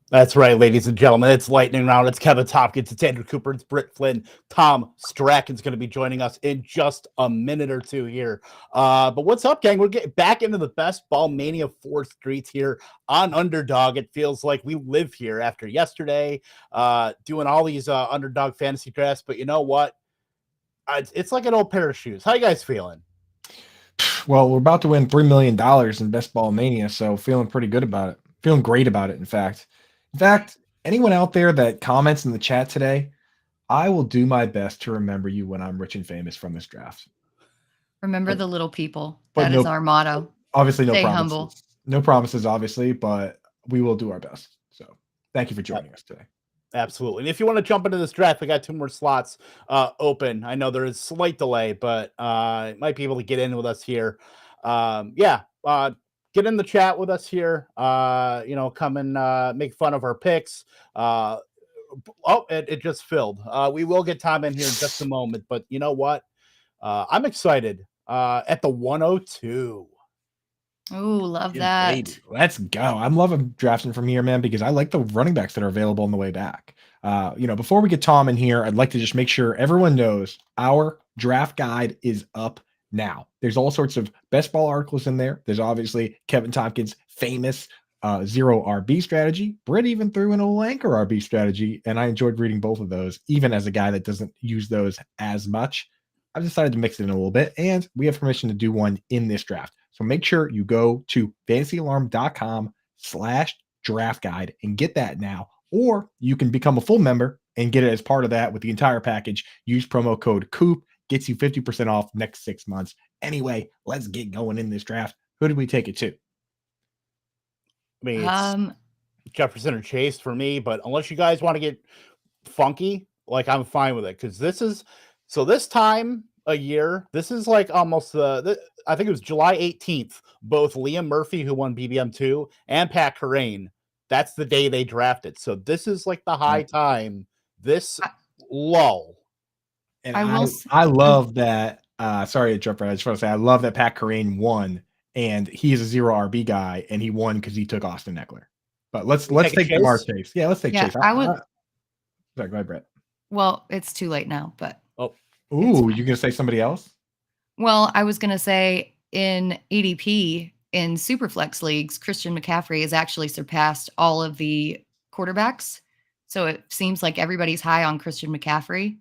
That's right, ladies and gentlemen. It's lightning round. It's Kevin Tompkins. It's Andrew Cooper. It's Britt Flinn. Tom Strachan's going to be joining us in just a minute or two here. But what's up, gang? We're getting back into the best ball mania 4th Street here on Underdog. It feels like we live here after yesterday, doing all these Underdog fantasy drafts. But you know what? It's like an old pair of shoes. How you guys feeling? Well, we're about to win $3 million in Best Ball Mania, so feeling pretty good about it. Feeling great about it, in fact, anyone out there that comments in the chat today, I will do my best to remember you when I'm rich and famous from this draft. Remember But the little people. but That is no, our motto. obviously no Stay humble. promises. No promises, obviously, but we will do our best. So thank you for joining us today. Absolutely. And if you want to jump into this draft, we got 2 more slots open. I know there is slight delay, but might be able to get in with us here. Get in the chat with us here. Come and make fun of our picks. It just filled. We will get Tom in here in just a moment, but you know what? I'm excited at the 102. Oh, love Yeah, baby. that. Let's go. I'm loving drafting from here, man, because I like the running backs that are available on the way back. Before we get Tom in here, I'd like to just make sure everyone knows our draft guide is up now. There's all sorts of best ball articles in there. There's obviously Kevin Tompkins' famous zero RB strategy. Britt even threw in a anchor RB strategy, and I enjoyed reading both of those, even as a guy that doesn't use those as much. I've decided to mix it in a little bit, and we have permission to do one in this draft. So make sure you go to fantasyalarm.com/draft guide and get that now. Or you can become a full member and get it as part of that with the entire package. Use promo code COOP, gets you 50% off next 6 months. Anyway, let's get going in this draft. Who did we take it to? I mean, it's Jefferson or Chase for me, but unless you guys want to get funky, like I'm fine with it because this time a year, this is like almost I think it was July 18th. Both Liam Murphy, who won BBM2, and Pat Kerrane, that's the day they drafted. So this is like the high time. This lull. And I love that. Sorry to interrupt, but I just want to say I love that Pat Kerrane won, and he is a zero RB guy, and he won because he took Austin Eckler. But let's take Jamar Chase. Yeah, let's take Chase. Sorry, go ahead, Brett. Well, it's too late now, but you're gonna say somebody else? Well, I was gonna say in ADP in Superflex leagues, Christian McCaffrey has actually surpassed all of the quarterbacks. So it seems like everybody's high on Christian McCaffrey.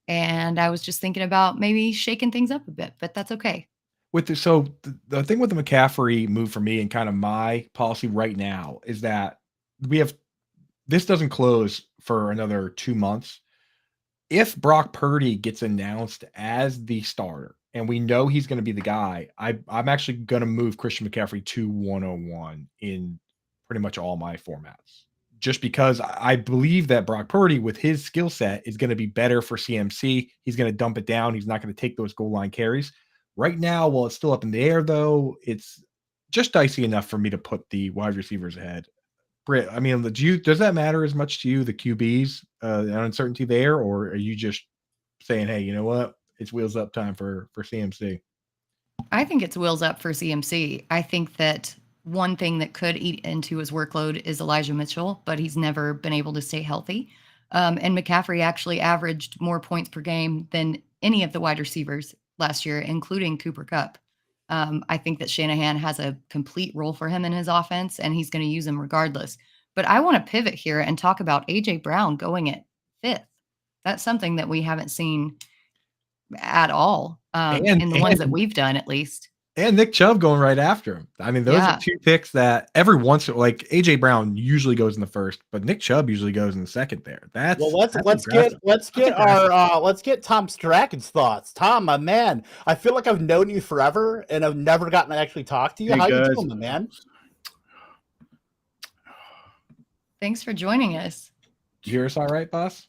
And I was just thinking about maybe shaking things up a bit, but that's okay. The thing with the McCaffrey move for me and kind of my policy right now is that this doesn't close for another 2 months. If Brock Purdy gets announced as the starter and we know he's going to be the guy, I'm actually going to move Christian McCaffrey to 101 in pretty much all my formats. Just because I believe that Brock Purdy, with his skill set, is going to be better for CMC. He's going to dump it down. He's not going to take those goal line carries. Right now, while it's still up in the air, though, it's just dicey enough for me to put the wide receivers ahead. Britt, I mean, does that matter as much to you, the QBs, the uncertainty there, or are you just saying, hey, you know what? It's wheels up time for CMC? I think it's wheels up for CMC. I think that one thing that could eat into his workload is Elijah Mitchell, but he's never been able to stay healthy. And McCaffrey actually averaged more points per game than any of the wide receivers last year, including Cooper Kupp. I think that Shanahan has a complete role for him in his offense, and he's going to use him regardless. But I want to pivot here and talk about A.J. Brown going at 5th. That's something that we haven't seen at all in the ones that we've done, at least. And Nick Chubb going right after him. I mean, those are 2 picks that every once, like A.J. Brown usually goes in the first, but Nick Chubb usually goes in the second there. Let's get Tom Strachan's thoughts. Tom, my man, I feel like I've known you forever and I've never gotten to actually talk to you. How you doing, my man? Thanks for joining us. Did you hear us all right, boss?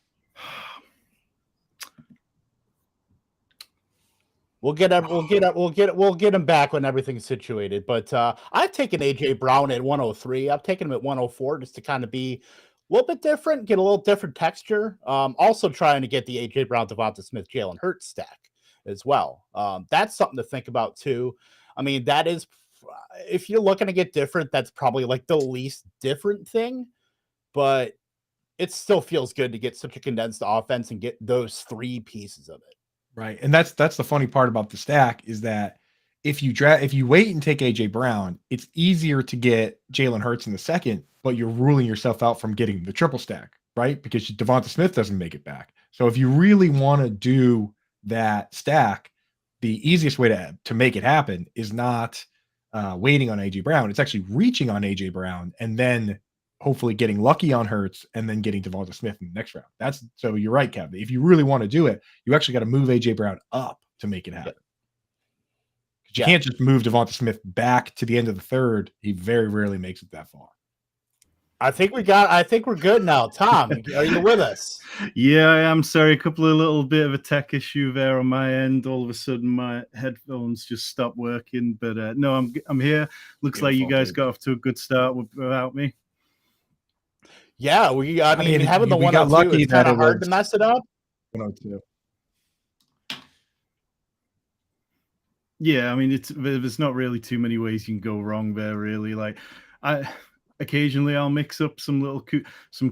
We'll get him back when everything's situated. But I've taken AJ Brown at 103. I've taken him at 104 just to kind of be a little bit different, get a little different texture. Also trying to get the AJ Brown, Devonta Smith, Jalen Hurts stack as well. That's something to think about too. I mean, that is, if you're looking to get different, that's probably like the least different thing. but it still feels good to get such a condensed offense and get those 3 pieces of it. Right. And that's the funny part about the stack is that if you wait and take AJ Brown, it's easier to get Jalen Hurts in the second, but you're ruling yourself out from getting the triple stack, right? Because Devonta Smith doesn't make it back. So if you really want to do that stack, the easiest way to make it happen is not waiting on AJ Brown. It's actually reaching on AJ Brown and then hopefully getting lucky on Hurts and then getting Devonta Smith in the next round. So you're right, Kevin. If you really want to do it, you actually got to move AJ Brown up to make it happen. You can't just move Devonta Smith back to the end of the third. He very rarely makes it that far. I think we're good now. Tom, are you with us? Yeah, I am. Sorry, a couple of little bit of a tech issue there on my end. All of a sudden, my headphones just stopped working. But no, I'm here. Looks like you guys got off to a good start without me. Yeah, I mean having the 102 is kind of hard to mess it up. 102. Yeah, I mean there's not really too many ways you can go wrong there. Really, like occasionally I'll mix up some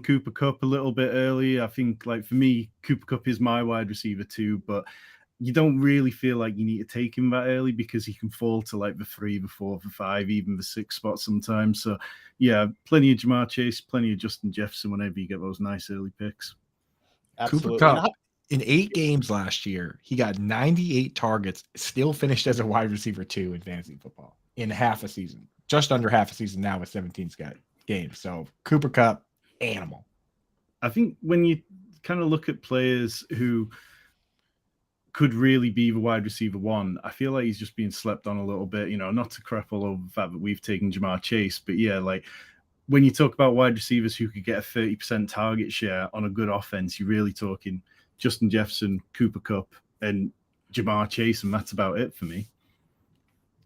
Cooper Kupp a little bit early. I think like for me, Cooper Kupp is my wide receiver too, but you don't really feel like you need to take him that early because he can fall to like the 3, the 4, the 5, even the 6 spot sometimes. So yeah, plenty of Jamar Chase, plenty of Justin Jefferson whenever you get those nice early picks. Absolutely. Cooper Kupp, in 8 games last year, he got 98 targets, still finished as a wide receiver 2 in fantasy football in half a season. Just under half a season now with 17 games. So Cooper Kupp, animal. I think when you kind of look at players who could really be the wide receiver 1, I feel like he's just being slept on a little bit, not to crap all over the fact that we've taken Jamar Chase, but yeah, like when you talk about wide receivers who could get a 30% target share on a good offense, you're really talking Justin Jefferson, Cooper Kupp, and Jamar Chase, and that's about it for me.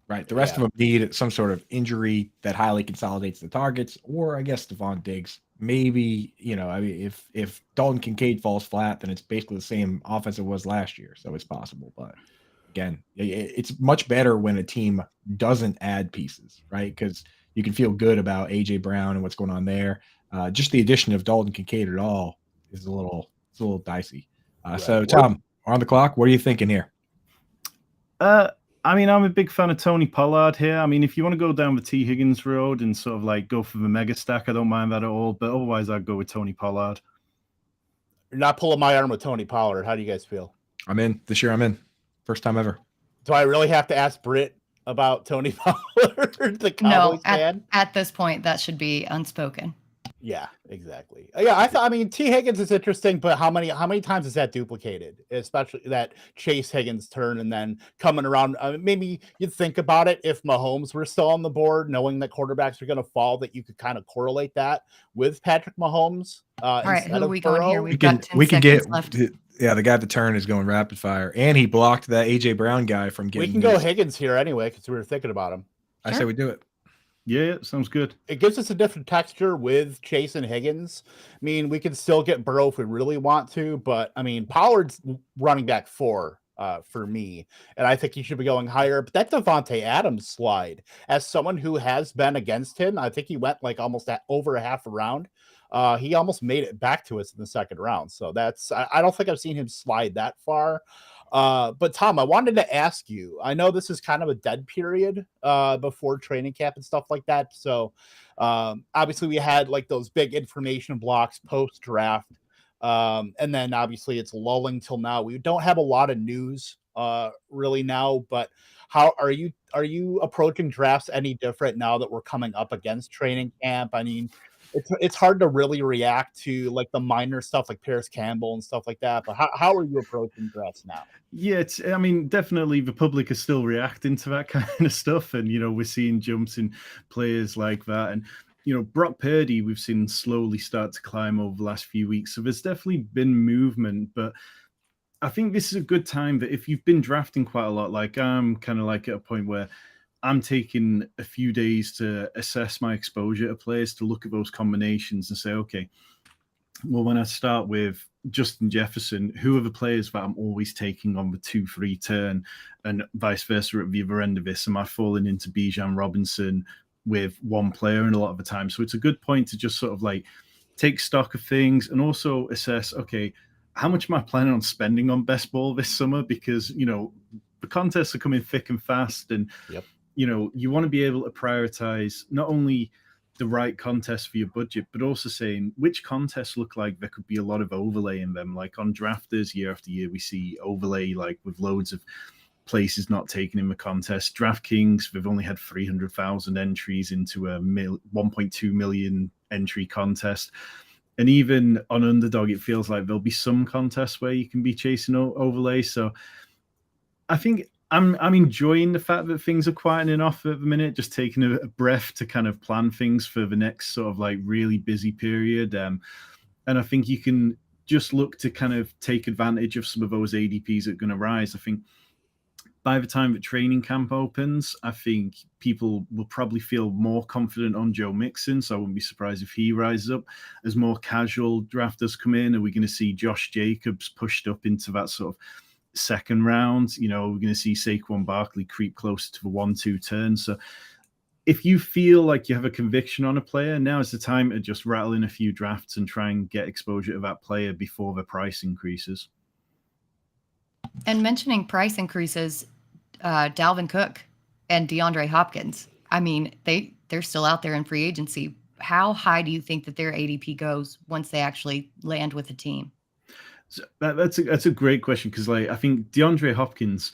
Right. The rest of them need some sort of injury that highly consolidates the targets, or I guess Stephon Diggs. Maybe, I mean, if Dalton Kincaid falls flat, then it's basically the same offense it was last year. So it's possible. But again, it's much better when a team doesn't add pieces, right? Because you can feel good about AJ Brown and what's going on there. Just the addition of Dalton Kincaid at all is a little dicey. Right. So Tom, we're on the clock. What are you thinking here? I mean, I'm a big fan of Tony Pollard here. I mean, if you want to go down the T. Higgins road and sort of like go for the mega stack, I don't mind that at all. But otherwise, I'd go with Tony Pollard. You're not pulling my arm with Tony Pollard. How do you guys feel? I'm in. This year I'm in. First time ever. Do I really have to ask Britt about Tony Pollard, the Cowboys fan? At this point, that should be unspoken. Yeah, exactly. Yeah, I mean, T. Higgins is interesting, but how many times is that duplicated? Especially that Chase Higgins turn and then coming around. Maybe you'd think about it if Mahomes were still on the board, knowing that quarterbacks are going to fall, that you could kind of correlate that with Patrick Mahomes. All right, who are we Burrow. going here? We've got 10 seconds left. Yeah, the guy at the turn is going rapid fire, and he blocked that AJ Brown guy from getting. We can go Higgins here anyway because we were thinking about him. I say we do it. Yeah, sounds good. It gives us a different texture with Chase and Higgins. I mean, we can still get Burrow if we really want to, but I mean, Pollard's running back 4 for me, and I think he should be going higher. But that Devontae Adams slide, as someone who has been against him, I think he went like almost over a half a round. He almost made it back to us in the second round. So I don't think I've seen him slide that far. But Tom, I wanted to ask you, I know this is kind of a dead period before training camp and stuff like that. So obviously we had like those big information blocks post draft. And then obviously it's lulling till now. We don't have a lot of news really now, but how are you approaching drafts any different now that we're coming up against training camp? I mean, it's hard to really react to like the minor stuff like Paris Campbell and stuff like that. But how are you approaching drafts now? Yeah, I mean, definitely the public is still reacting to that kind of stuff. And, we're seeing jumps in players like that. And, Brock Purdy, we've seen slowly start to climb over the last few weeks. So there's definitely been movement. But I think this is a good time that if you've been drafting quite a lot, like I'm kind of like at a point where I'm taking a few days to assess my exposure to players, to look at those combinations and say, okay, well, when I start with Justin Jefferson, who are the players that I'm always taking on the 2-3 turn, and vice versa at the other end of this? Am I falling into Bijan Robinson with one player in a lot of the time? So it's a good point to just sort of like take stock of things, and also assess, okay, how much am I planning on spending on best ball this summer? Because, the contests are coming thick and fast, and, you want to be able to prioritize not only the right contest for your budget, but also saying which contests look like there could be a lot of overlay in them. Like on drafters, year after year, we see overlay like with loads of places not taken in the contest. DraftKings, they've only had 300,000 entries into a 1.2 million entry contest. And even on Underdog, it feels like there'll be some contests where you can be chasing overlay. So I think I'm enjoying the fact that things are quietening off at the minute, just taking a breath to kind of plan things for the next sort of like really busy period. And I think you can just look to kind of take advantage of some of those ADPs that are going to rise. I think by the time that training camp opens, I think people will probably feel more confident on Joe Mixon. So I wouldn't be surprised if he rises up. As more casual drafters come in, are we going to see Josh Jacobs pushed up into that sort of second round? We're going to see Saquon Barkley creep closer to the 1-2 turn. So if you feel like you have a conviction on a player, now is the time to just rattle in a few drafts and try and get exposure to that player before the price increases. And mentioning price increases, Dalvin Cook and DeAndre Hopkins, I mean, they're still out there in free agency. How high do you think that their ADP goes once they actually land with a team? So that's a great question, because I think DeAndre Hopkins,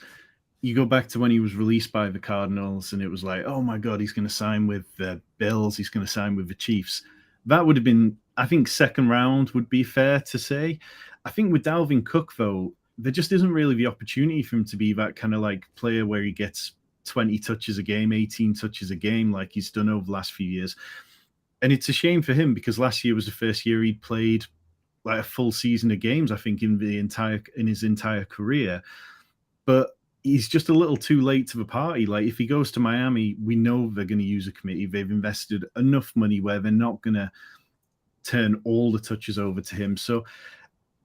you go back to when he was released by the Cardinals and it was like, oh my God, he's going to sign with the Bills, he's going to sign with the Chiefs. That would have been, I think, second round would be fair to say. I think with Dalvin Cook, though, there just isn't really the opportunity for him to be that kind of like player where he gets 20 touches a game, 18 touches a game like he's done over the last few years. And it's a shame for him, because last year was the first year he'd played like a full season of games, I think, in his entire career. But he's just a little too late to the party. Like, if he goes to Miami, we know they're going to use a committee. They've invested enough money where they're not going to turn all the touches over to him. So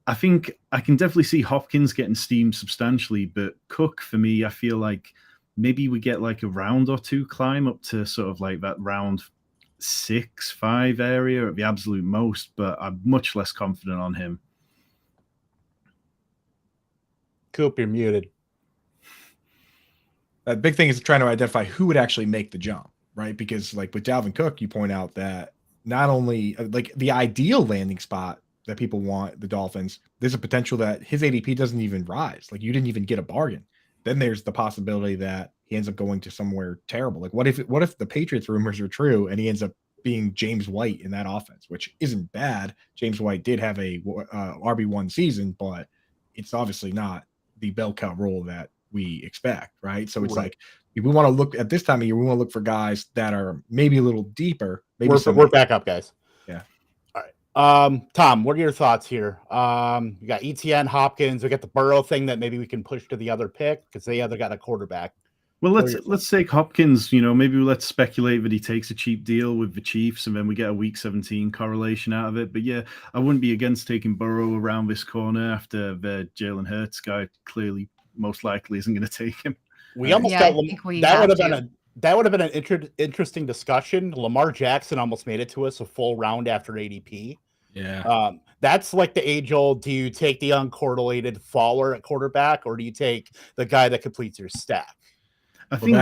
I think I can definitely see Hopkins getting steamed substantially, but Cook, for me, I feel like maybe we get like a round or two climb up to sort of like that round 6-5 area at the absolute most, but I'm much less confident on him. Coop, you're muted. The big thing is trying to identify who would actually make the jump, right? Because like with Dalvin Cook, you point out that not only like the ideal landing spot that people want, the Dolphins, there's a potential that his ADP doesn't even rise. Like, you didn't even get a bargain. Then there's the possibility that he ends up going to somewhere terrible. Like, what if the Patriots rumors are true and he ends up being James White in that offense, which isn't bad. James White did have a RB1 season, but it's obviously not the bell cow role that we expect, right? So it's like, if we want to look at this time of year, we want to look for guys that are maybe a little deeper. Maybe we're back up, guys. Yeah. All right. Tom, what are your thoughts here? You got ETN, Hopkins. We got the Burrow thing that maybe we can push to the other pick because they got a quarterback. Well, let's take Hopkins. Maybe let's speculate that he takes a cheap deal with the Chiefs, and then we get a Week 17 correlation out of it. But yeah, I wouldn't be against taking Burrow around this corner after the Jalen Hurts guy clearly most likely isn't going to take him. We almost got that would have been an interesting discussion. Lamar Jackson almost made it to us a full round after ADP. Yeah. That's like the age-old, do you take the uncorrelated faller at quarterback, or do you take the guy that completes your stack? I think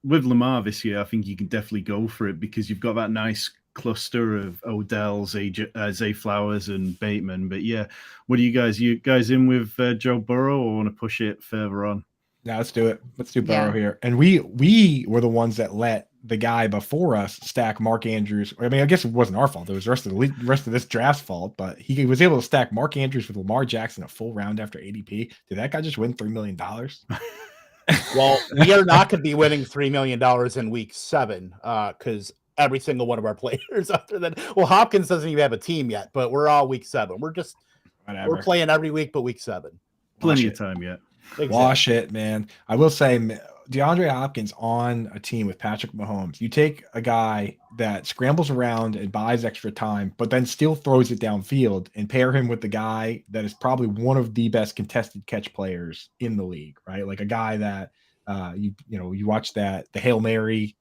with Lamar this year, I think you can definitely go for it because you've got that nice cluster of Odell, Zay Flowers, and Bateman. But yeah, what do you guys in with Joe Burrow, or want to push it further on? No, let's do it. Let's do Burrow here. And we were the ones that let the guy before us stack Mark Andrews. I mean, I guess it wasn't our fault. It was the rest of this draft's fault. But he was able to stack Mark Andrews with Lamar Jackson a full round after ADP. Did that guy just win $3 million? Well, we are not going to be winning $3 million in Week 7 because every single one of our players, other than Hopkins doesn't even have a team yet. But we're all Week 7. We're playing every week, but Week 7. Plenty of time yet. Exactly. Wash it, man. I will say, DeAndre Hopkins on a team with Patrick Mahomes. You take a guy that scrambles around and buys extra time, but then still throws it downfield, and pair him with the guy that is probably one of the best contested catch players in the league, right? Like a guy that you watch the Hail Mary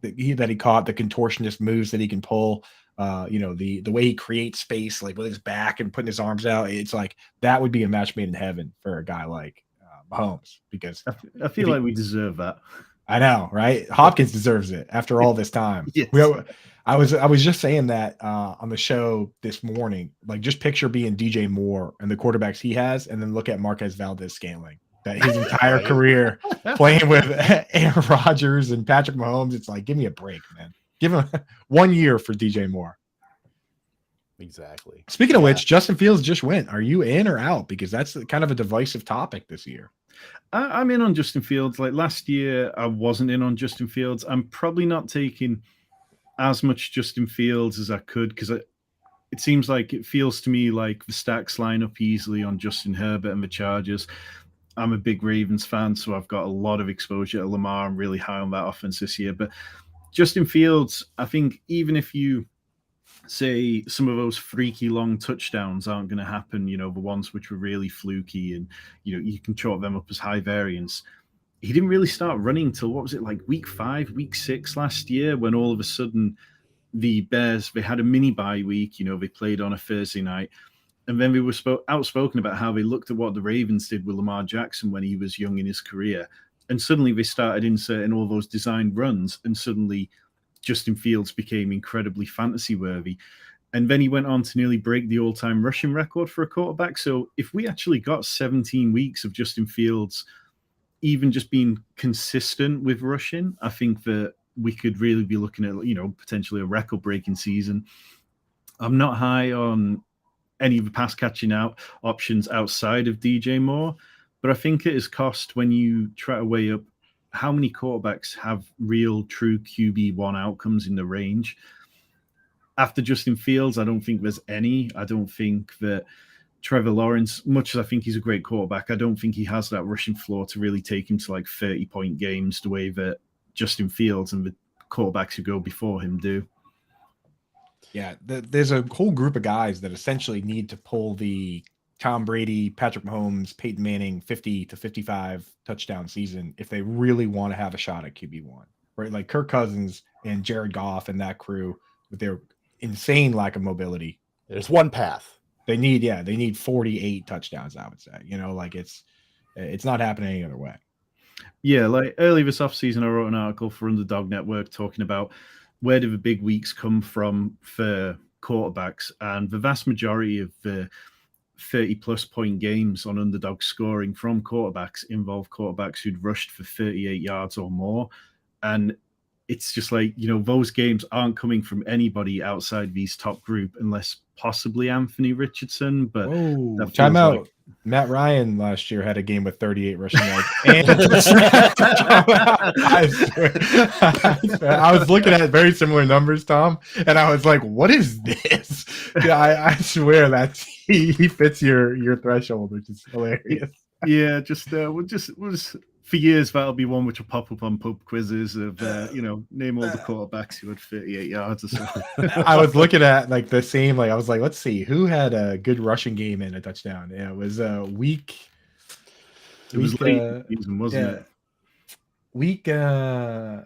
that he caught, the contortionist moves that he can pull, the way he creates space, like with his back and putting his arms out. It's like that would be a match made in heaven for a guy like Mahomes, because I feel like we deserve that. I know, right? Hopkins deserves it after all this time. Yes. I was just saying that on the show this morning. Like, just picture being DJ Moore and the quarterbacks he has, and then look at Marquez Valdez-Scantling. That his entire career playing with Aaron Rodgers and Patrick Mahomes. It's like, give me a break, man. Give him 1 year for DJ Moore. Exactly. Speaking of which, Justin Fields just went. Are you in or out? Because that's kind of a divisive topic this year. I'm in on Justin Fields. Like last year, I wasn't in on Justin Fields. I'm probably not taking as much Justin Fields as I could, because it seems like it feels to me like the stacks line up easily on Justin Herbert and the Chargers. I'm a big Ravens fan, so I've got a lot of exposure to Lamar. I'm really high on that offense this year. But Justin Fields, I think even if you say some of those freaky long touchdowns aren't going to happen, the ones which were really fluky and, you can chalk them up as high variance. He didn't really start running till, what was it, like week 5, week 6 last year, when all of a sudden the Bears, they had a mini bye week, they played on a Thursday night. And then they were outspoken about how they looked at what the Ravens did with Lamar Jackson when he was young in his career. And suddenly they started inserting all those designed runs, and suddenly Justin Fields became incredibly fantasy worthy. And then he went on to nearly break the all-time rushing record for a quarterback. So if we actually got 17 weeks of Justin Fields even just being consistent with rushing, I think that we could really be looking at, potentially a record-breaking season. I'm not high on any of the pass catching out options outside of DJ Moore, but I think it is cost when you try to weigh up how many quarterbacks have real true QB1 outcomes in the range. After Justin Fields, I don't think there's any. I don't think that Trevor Lawrence, much as I think he's a great quarterback, I don't think he has that rushing floor to really take him to like 30-point games the way that Justin Fields and the quarterbacks who go before him do. Yeah, there's a whole group of guys that essentially need to pull the Tom Brady, Patrick Mahomes, Peyton Manning 50 to 55 touchdown season if they really want to have a shot at QB1, right? Like Kirk Cousins and Jared Goff and that crew with their insane lack of mobility. There's one path. They need 48 touchdowns, I would say. Like it's not happening any other way. Yeah, like early this offseason, I wrote an article for Underdog Network talking about where do the big weeks come from for quarterbacks, and the vast majority of the 30-plus point games on Underdog scoring from quarterbacks involve quarterbacks who'd rushed for 38 yards or more. And it's just like, those games aren't coming from anybody outside these top group, unless possibly Anthony Richardson. But time out. Like... Matt Ryan last year had a game with 38 rushing yards. I was looking at very similar numbers, Tom, and I was like, what is this? I swear that he fits your threshold, which is hilarious. Yeah, we'll just for years that'll be one which will pop up on pub quizzes of name all the quarterbacks who had 38 yards or something. I was looking at like the same, like I was like, let's see who had a good rushing game and a touchdown. Yeah, it was week. It was late in the season, wasn't it? Week 10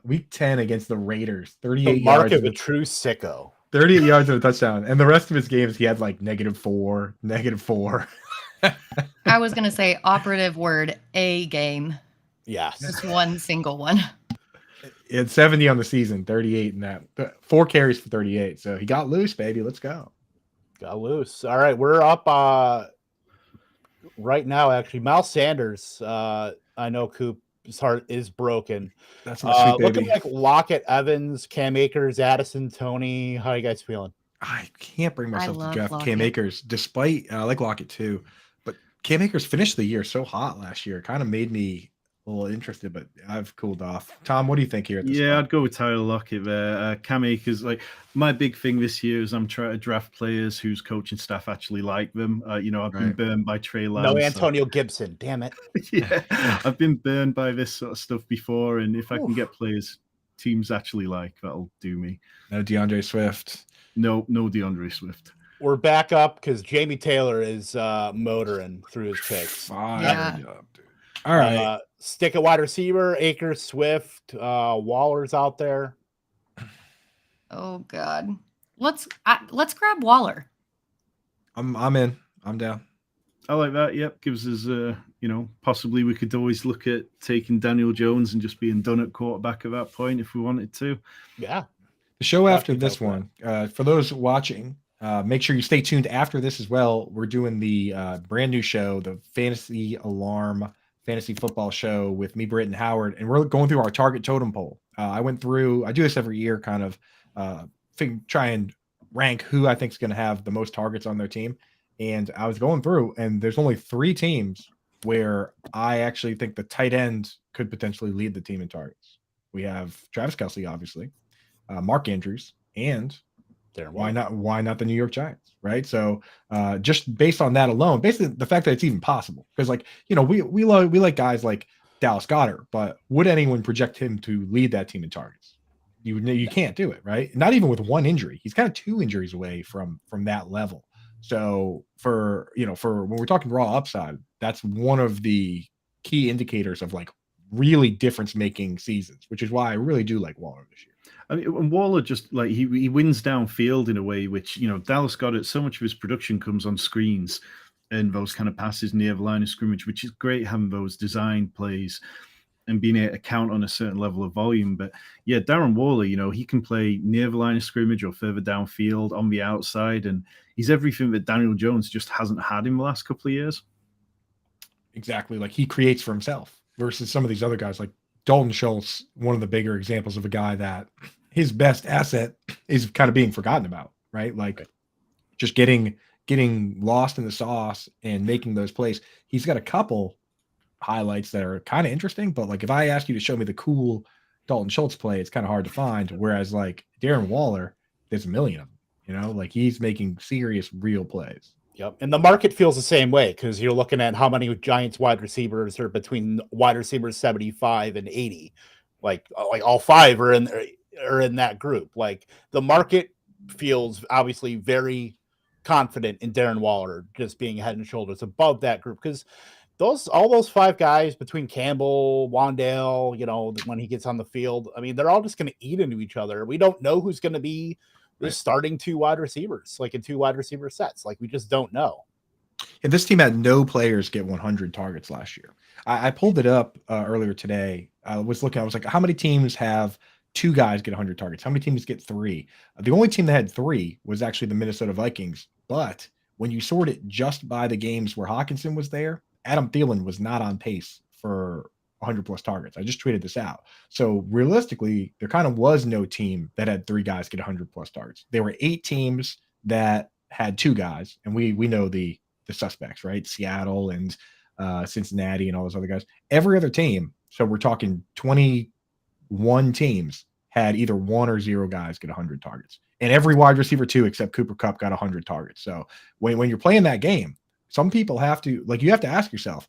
against the Raiders. 38 Mark yards. of a true sicko. 38 yards and a touchdown, and the rest of his games he had like -4. I was gonna say operative word, a game. Yes. Just one single one. He had 70 on the season, 38 in that. 4 carries for 38. So he got loose, baby. Let's go. Got loose. All right. We're up right now, actually. Miles Sanders. I know Coop's heart is broken. That's my sweet baby. Looking like Lockett, Evans, Cam Akers, Addison, Tony. How are you guys feeling? I can't bring myself to draft Lockett. Cam Akers, despite I like Lockett too. But Cam Akers finished the year so hot last year. It kind of made me a little interested, but I've cooled off. Tom, what do you think here? At this point? I'd go with Tyler Lockett there. Cam Akers, like my big thing this year is I'm trying to draft players whose coaching staff actually like them. I've been burned by Trey Lance. No Antonio Gibson, damn it. Yeah, I've been burned by this sort of stuff before, and if I can get players teams actually like, that'll do me. No DeAndre Swift. No DeAndre Swift. We're back up because Jamie Taylor is motoring through his picks. Yeah. Job, dude. All right. Stick a wide receiver, Akers, Swift, Waller's out there. Oh God. Let's grab Waller. I'm in. I'm down. I like that. Yep, gives us possibly we could always look at taking Daniel Jones and just being done at quarterback at that point if we wanted to. Yeah. The show after Definitely this one, for those watching, make sure you stay tuned after this as well. We're doing the brand new show, the Fantasy Alarm Fantasy Football Show with me, Britt, and Howard, and we're going through our target totem pole. I do this every year, kind of try and rank who I think is going to have the most targets on their team. And I was going through, and there's only 3 teams where I actually think the tight end could potentially lead the team in targets. We have Travis Kelce, obviously, Mark Andrews, and why not the New York Giants, right? So just based on that alone, basically the fact that it's even possible, because we like guys like Dallas Goedert, but would anyone project him to lead that team in targets? You can't do it, right? Not even with 1 injury. He's kind of 2 injuries away from that level. So for when we're talking raw upside, that's one of the key indicators of like really difference making seasons, which is why I really do like Waller this year. I mean, and Waller just like he wins downfield in a way which Dallas Goedert, so much of his production comes on screens and those kind of passes near the line of scrimmage, which is great having those design plays and being able to count on a certain level of volume. But yeah, Darren Waller, he can play near the line of scrimmage or further downfield on the outside, and he's everything that Daniel Jones just hasn't had in the last couple of years. Exactly, like he creates for himself versus some of these other guys like Dalton Schultz, one of the bigger examples of a guy that his best asset is kind of being forgotten about, right? Like just getting lost in the sauce and making those plays. He's got a couple highlights that are kind of interesting, but like if I ask you to show me the cool Dalton Schultz play, it's kind of hard to find. Whereas like Darren Waller, there's a million of them, like he's making serious, real plays. Yep. And the market feels the same way because you're looking at how many Giants wide receivers are between wide receivers 75 and 80. Like all 5 are in that group. Like the market feels obviously very confident in Darren Waller just being head and shoulders above that group because all those 5 guys between Campbell, Wandale, when he gets on the field, I mean, they're all just going to eat into each other. We don't know who's going to be the starting 2 wide receivers, like in 2 wide receiver sets. Like we just don't know. And this team had no players get 100 targets last year. I pulled it up earlier today. I was like, how many teams have 2 guys get 100 targets? How many teams get 3? The only team that had 3 was actually the Minnesota Vikings. But when you sort it just by the games where Hawkinson was there, Adam Thielen was not on pace for 100 plus targets. I just tweeted this out. So realistically, there kind of was no team that had 3 guys get 100 plus targets. There were 8 teams that had 2 guys, and we know the suspects, right? Seattle and Cincinnati and all those other guys. Every other team, so we're talking 21 teams, had either 1 or 0 guys get 100 targets. And every wide receiver 2 except Cooper Kupp got 100 targets. So when you're playing that game, some people have to ask yourself,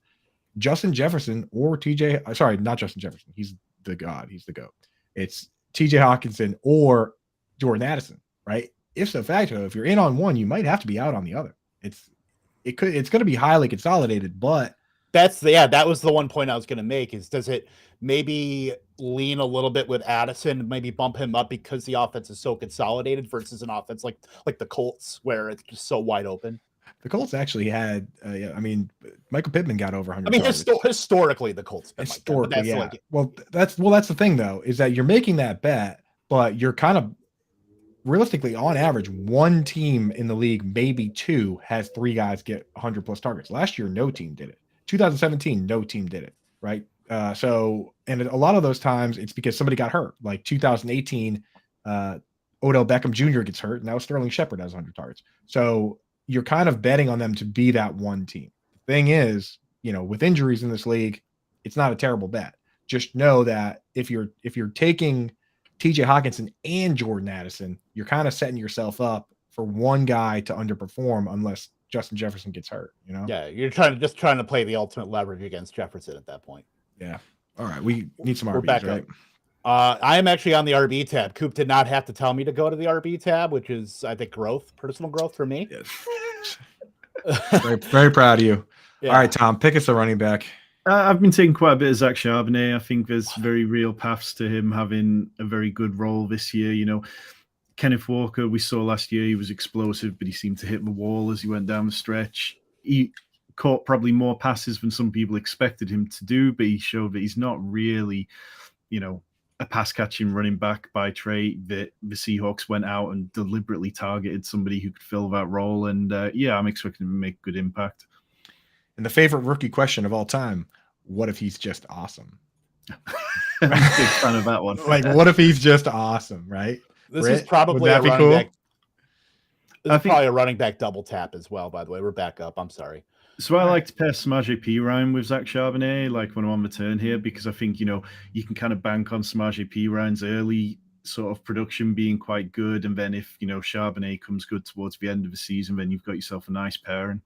Justin Jefferson or not Justin Jefferson. He's the God. He's the GOAT. It's TJ Hawkinson or Jordan Addison, right? If so facto, if you're in on one, you might have to be out on the other. It's going to be highly consolidated, but that was the one point I was going to make is does it maybe lean a little bit with Addison, maybe bump him up because the offense is so consolidated versus an offense like the Colts where it's just so wide open. The Colts actually had, Michael Pittman got over 100. I mean, historically, the Colts. Historically, like that, yeah. That's the thing, though, is that you're making that bet, but you're kind of realistically, on average, 1 team in the league, maybe 2, has 3 guys get 100 plus targets. Last year, no team did it. 2017, no team did it, right? And a lot of those times, it's because somebody got hurt. Like 2018, Odell Beckham Jr. gets hurt, and now Sterling Shepard has 100 targets. So you're kind of betting on them to be that one team. The thing is, with injuries in this league, it's not a terrible bet. Just know that if you're taking TJ Hawkinson and Jordan Addison, you're kind of setting yourself up for one guy to underperform unless Justin Jefferson gets hurt, Yeah, you're trying to play the ultimate leverage against Jefferson at that point. Yeah. All right, we need some RBs, we're back right? up. I am actually on the RB tab. Coop did not have to tell me to go to the RB tab, which is, I think, personal growth for me. Yes. very, very proud of you. Yeah. All right, Tom, pick us a running back. I've been taking quite a bit of Zach Charbonnet. I think there's very real paths to him having a very good role this year. Kenneth Walker, we saw last year, he was explosive, but he seemed to hit the wall as he went down the stretch. He caught probably more passes than some people expected him to do, but he showed that he's not really, a pass catching running back by trade. That the Seahawks went out and deliberately targeted somebody who could fill that role. And I'm expecting him to make good impact. And the favorite rookie question of all time, what if he's just awesome? I'm a big fan of that one. Like, what if he's just awesome, right? This Britt, is probably would a that be running cool? back. This is probably a running back double tap as well, by the way. We're back up. I'm sorry. So I like to pair Samaje Perine with Zach Charbonnet, like when I'm on the turn here, because I think, you can kind of bank on Samaje Perine's early sort of production being quite good. And then if, Charbonnet comes good towards the end of the season, then you've got yourself a nice pairing.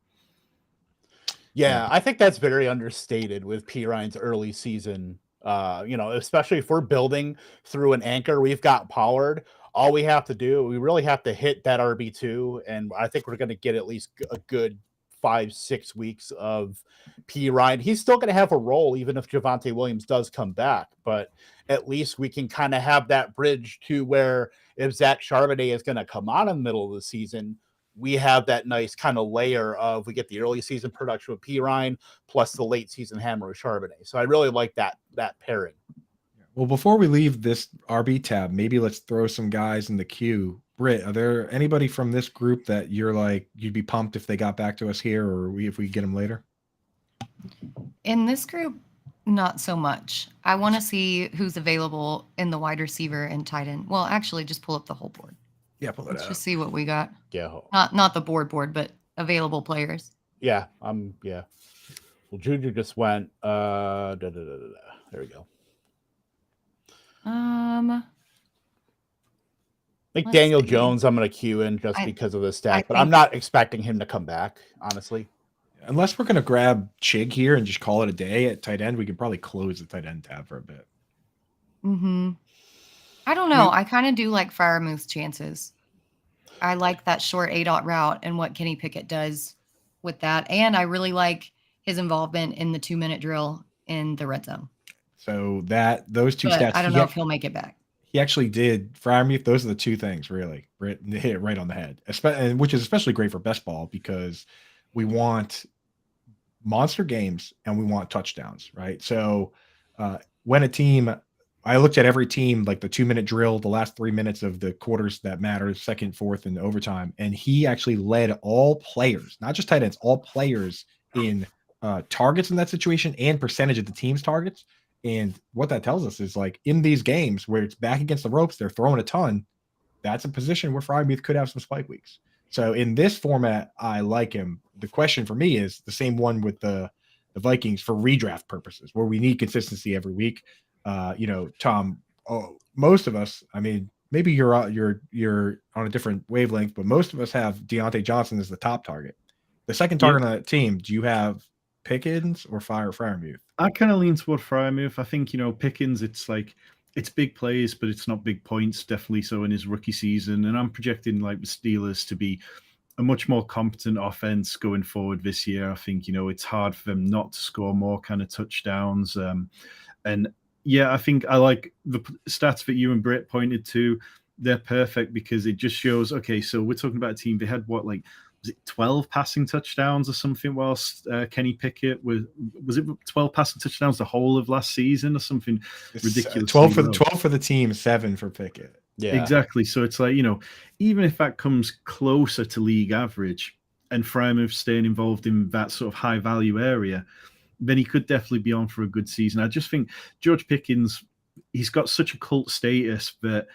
Yeah, I think that's very understated with Perine's early season. Especially if we're building through an anchor, we've got Pollard. All we have to do, we really have to hit that RB2. And I think we're going to get at least a good 5-6 weeks of Perine. He's still going to have a role, even if Javonte Williams does come back. But at least we can kind of have that bridge to where if Zach Charbonnet is going to come on in the middle of the season, we have that nice kind of layer of we get the early season production with Perine plus the late season hammer with Charbonnet. So I really like that pairing. Well, before we leave this RB tab, maybe let's throw some guys in the queue. Britt, are there anybody from this group that you're like, you'd be pumped if they got back to us here or if we get them later? In this group, not so much. I want to see who's available in the wide receiver and tight end. Well, actually, just pull up the whole board. Yeah, pull it Let's up. just see what we got. Yeah. Not the board, but available players. Yeah. Yeah. Well, Juju just went. There we go. Let's Daniel see. Jones, I'm going to queue in just because of the stack, but I'm not expecting him to come back, honestly. Unless we're going to grab Chig here and just call it a day at tight end, we could probably close the tight end tab for a bit. I don't know. I kind of do like Freiermuth's chances. I like that short A-dot route and what Kenny Pickett does with that. And I really like his involvement in the 2-minute drill in the red zone. So those two but stats. I don't know if he'll make it back. He actually did. Freiermuth, those are the two things, really. Britt hit it right on the head, which is especially great for best ball because we want monster games and we want touchdowns, right? So when a team, I looked at every team, like the 2-minute drill, the last 3 minutes of the quarters that matter, second, fourth, and overtime. And he actually led all players, not just tight ends, all players in targets in that situation and percentage of the team's targets. And what that tells us is like in these games where it's back against the ropes, they're throwing a ton. That's a position where Freiermuth could have some spike weeks. So in this format, I like him. The question for me is the same one with the Vikings for redraft purposes, where we need consistency every week. Tom, most of us, I mean, maybe you're on a different wavelength, but most of us have Deontay Johnson as the top target. The second target on that team, do you have Pickens or Freiermuth? I kind of lean toward Freiermuth. I think, Pickens, it's big plays, but it's not big points. Definitely so in his rookie season. And I'm projecting like the Steelers to be a much more competent offense going forward this year. I think, it's hard for them not to score more kind of touchdowns. And yeah, I think I like the stats that you and Britt pointed to. They're perfect because it just shows, okay, so we're talking about a team. They had was it 12 passing touchdowns or something whilst Kenny Pickett was it 12 passing touchdowns the whole of last season or something ridiculous? 12 for the team, 7 for Pickett. Yeah, exactly. So it's like, even if that comes closer to league average and Freiermuth staying involved in that sort of high value area, then he could definitely be on for a good season. I just think George Pickens, he's got such a cult status that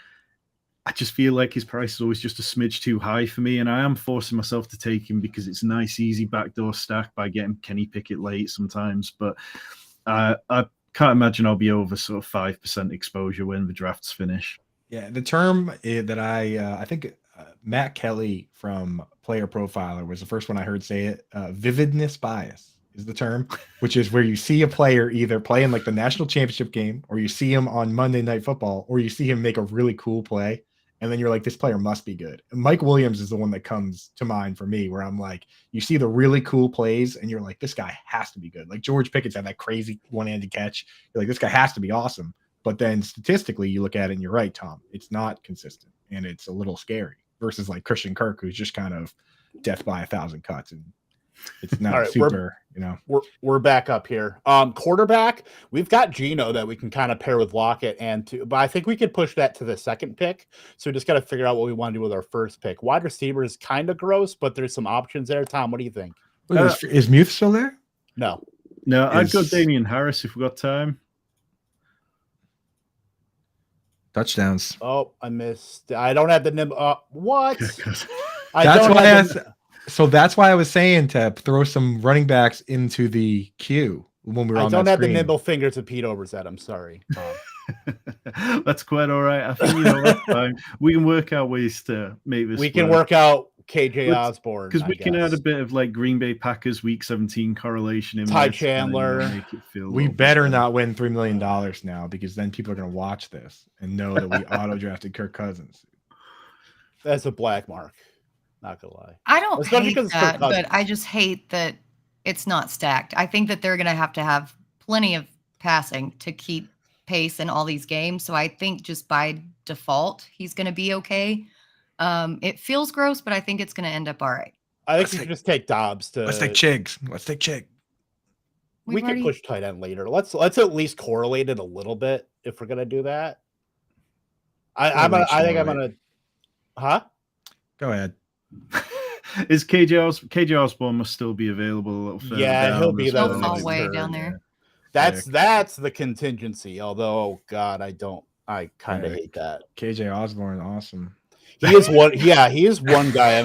I just feel like his price is always just a smidge too high for me, and I am forcing myself to take him because it's a nice, easy backdoor stack by getting Kenny Pickett late sometimes. But I can't imagine I'll be over sort of 5% exposure when the drafts finish. Yeah, the term that I think Matt Kelly from Player Profiler was the first one I heard say it. Vividness bias is the term, which is where you see a player either playing like the national championship game, or you see him on Monday Night Football, or you see him make a really cool play. And then you're like, this player must be good. And Mike Williams is the one that comes to mind for me, where I'm like, you see the really cool plays and you're like, this guy has to be good. Like George Pickett's had that crazy one-handed catch. You're like, this guy has to be awesome. But then statistically, you look at it and you're right, Tom. It's not consistent, and it's a little scary versus like Christian Kirk, who's just kind of death by 1,000 cuts, and it's not super. We're back up here. Quarterback, we've got Geno that we can kind of pair with Lockett but I think we could push that to the second pick. So we just got to figure out what we want to do with our first pick. Wide receiver is kind of gross, but there's some options there. Tom, what do you think? Is Muth still there? No, I'd go Damian Harris if we got time. Touchdowns. Oh, I missed. I don't have the nimble. What? That's why I was saying to throw some running backs into the queue when we were on I don't that have screen. the nimble fingers of Pete Overzet. I'm sorry, Tom. That's quite all right. I think that's fine. We can work out ways to make this. We can work out KJ Osborne because we can add a bit of like Green Bay Packers Week 17 correlation in. Ty Chandler. Make it feel we better not win $3 million now, because then people are going to watch this and know that we auto drafted Kirk Cousins. That's a black mark. Not gonna lie. I don't hate that, but I just hate that it's not stacked. I think that they're going to have plenty of passing to keep pace in all these games. So I think just by default, he's going to be okay. It feels gross, but I think it's going to end up all right. I think we should just take Dobbs to. Let's take Chig. We can push tight end later. Let's at least correlate it a little bit if we're gonna do that. I think I'm gonna. Huh? Go ahead. Is KJ Osborne must still be available a little further? Yeah, he'll be there. He'll fall way down there. That's the contingency. Although, God, I kind of hate that. KJ Osborne, awesome. He is one. Yeah, he is one guy.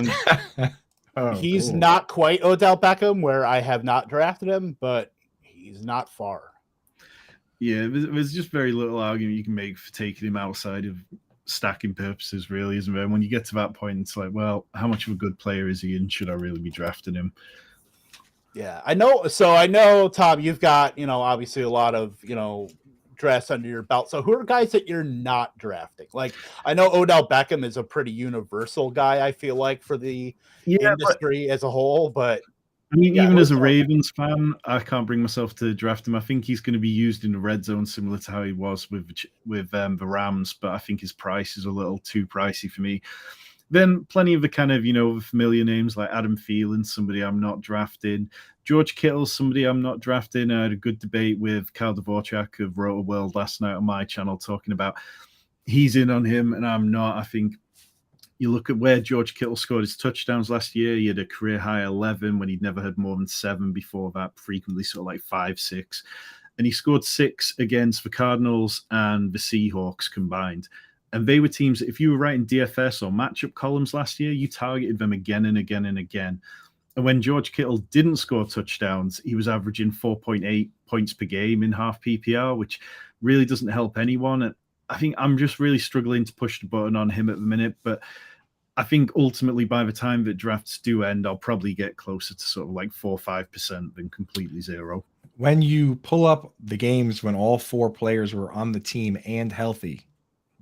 He's cool. not quite Odell Beckham, where I have not drafted him, but he's not far. Yeah, there's just very little argument you can make for taking him outside of stacking purposes, really, isn't there? When you get to that point, it's like, well, how much of a good player is he, and should I really be drafting him? Yeah, I know. So I know, Tom, you've got, obviously a lot of, drafts under your belt. So who are guys that you're not drafting? Like, I know Odell Beckham is a pretty universal guy, I feel like, for the industry as a whole, but I mean, even as a Ravens fan, I can't bring myself to draft him. I think he's going to be used in the red zone, similar to how he was with the Rams, but I think his price is a little too pricey for me. Then plenty of the kind of, familiar names like Adam Thielen, somebody I'm not drafting. George Kittle, somebody I'm not drafting. I had a good debate with Kyle Dvorak of Roto World last night on my channel talking about he's in on him and I'm not. I think you look at where George Kittle scored his touchdowns last year. He had a career high 11 when he'd never had more than 7 before that, frequently sort of like 5, 6. And he scored 6 against the Cardinals and the Seahawks combined. And they were teams that if you were writing DFS or matchup columns last year, you targeted them again and again and again. And when George Kittle didn't score touchdowns, he was averaging 4.8 points per game in half PPR, which really doesn't help anyone. And I think I'm just really struggling to push the button on him at the minute. But I think ultimately by the time that drafts do end, I'll probably get closer to sort of like 4 or 5% than completely 0. When you pull up the games when all 4 players were on the team and healthy,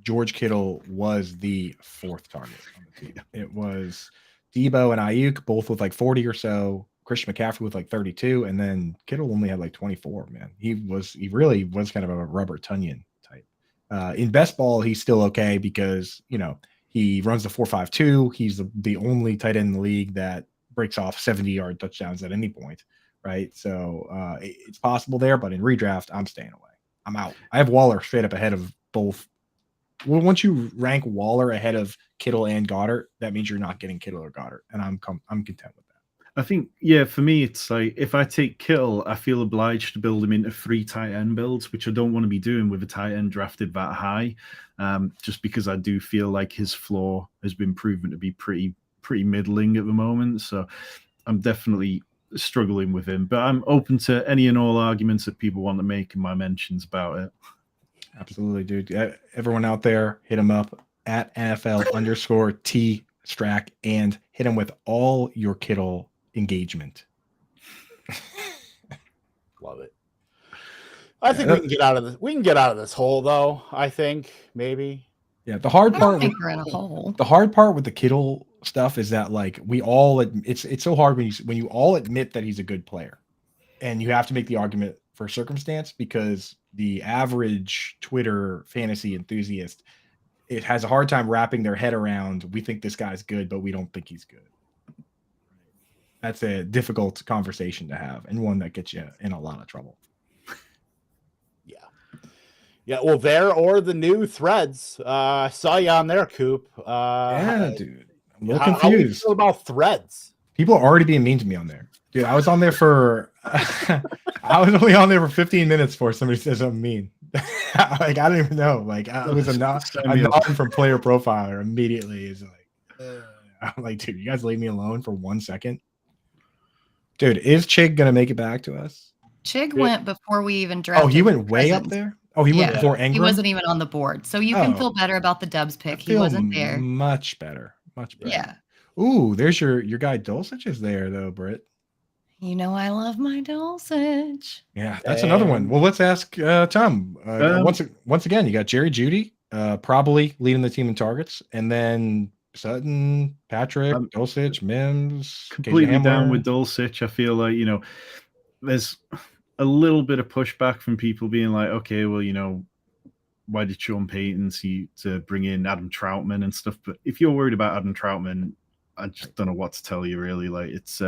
George Kittle was the 4th target on the team. It was Debo and Ayuk, both with like 40 or so. Christian McCaffrey with like 32, and then Kittle only had like 24. Man, he really was kind of a rubber Tunyon type. In best ball, he's still okay because he runs the 4.52. He's the only tight end in the league that breaks off 70-yard touchdowns at any point, right? So it's possible there, but in redraft, I'm staying away. I'm out. I have Waller straight up ahead of both. Well, once you rank Waller ahead of Kittle and Goddard, that means you're not getting Kittle or Goddard, and I'm content with that. I think, yeah, for me, it's like if I take Kittle, I feel obliged to build him into 3 tight end builds, which I don't want to be doing with a tight end drafted that high, just because I do feel like his floor has been proven to be pretty middling at the moment. So I'm definitely struggling with him, but I'm open to any and all arguments that people want to make in my mentions about it. Absolutely, dude. Everyone out there, hit him up at NFL_T Strack and hit him with all your Kittle engagement. Love it. I think we can get out of this. We can get out of this hole, though. I think maybe. Yeah, the hard part. I don't think we're in a hole. The hard part with the Kittle stuff is that like we all. It's so hard when you all admit that he's a good player, and you have to make the argument for circumstance, because the average Twitter fantasy enthusiast, it has a hard time wrapping their head around, we think this guy's good, but we don't think he's good. That's a difficult conversation to have, and one that gets you in a lot of trouble. Yeah, well, there or the new threads. I saw you on there, Coop. Yeah, dude. I'm a little How do you confused. feel about threads? People are already being mean to me on there. Dude, I was on there for I was only on there for 15 minutes before somebody said something mean. Like, I don't even know. Like, it was a nod from player profiler immediately. Is like, I'm like, dude, you guys leave me alone for 1 second. Dude, is Chig gonna make it back to us? Chig went before we even drafted. Oh, he went way up there? Oh, he went before Ingram? He wasn't even on the board. So you can feel better about the Dubs pick. He wasn't there. Much better. Much better. Yeah. Ooh, there's your guy Dulcich is there though, Britt. You know I love my Dulcich. Yeah, that's another one. Well, let's ask Tom. Once again, you got Jerry Jeudy, probably leading the team in targets, and then Sutton, Patrick, Dulcich, Mims. Completely down with Dulcich. I feel like, there's a little bit of pushback from people being like, okay, well, why did Sean Payton see to bring in Adam Troutman and stuff? But if you're worried about Adam Troutman, I just don't know what to tell you, really. Like, it's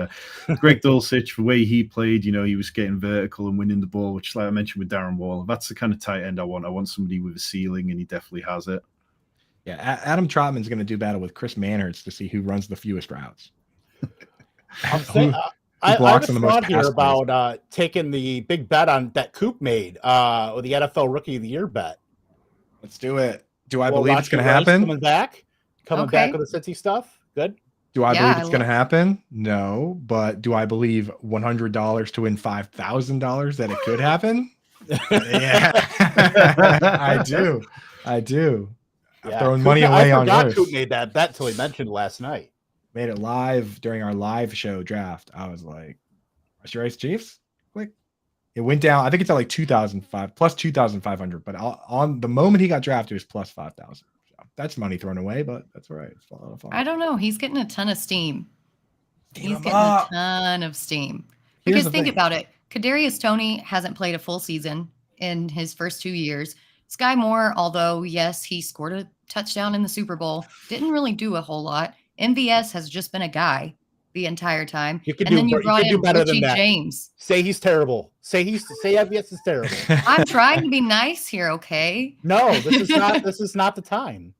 Greg Dulcich, the way he played, he was getting vertical and winning the ball, which, like I mentioned with Darren Waller, that's the kind of tight end I want. I want somebody with a ceiling, and he definitely has it. Yeah, Adam Troutman's going to do battle with Chris Manhertz to see who runs the fewest routes. I have a thought here about taking the big bet on that Coop made with the NFL Rookie of the Year bet. Let's do it. Do I believe it's going to happen? Coming back with the Cincy stuff. Good. Do I believe it's going to happen? No, but do I believe $100 to win $5,000 that it could happen? Yeah, I do. I'm throwing money away on this. I forgot Coop made that bet till he mentioned last night. Made it live during our live show draft. I was like, "Rusty Rice Chiefs?" Click. It went down. I think it's at like 2,005 plus 2,500. But on the moment he got drafted, it was plus 5,000. So that's money thrown away, but that's all right. It's a lot of fun. I don't know. He's getting a ton of steam. He's getting a ton of steam. Because think about it. Kadarius Toney hasn't played a full season in his first 2 years. Sky Moore, although yes, he scored a touchdown in the Super Bowl, didn't really do a whole lot. MVS has just been a guy the entire time. Then you brought in Richie James. Say he's terrible. Say MVS is terrible. I'm trying to be nice here, okay? No, this is not the time.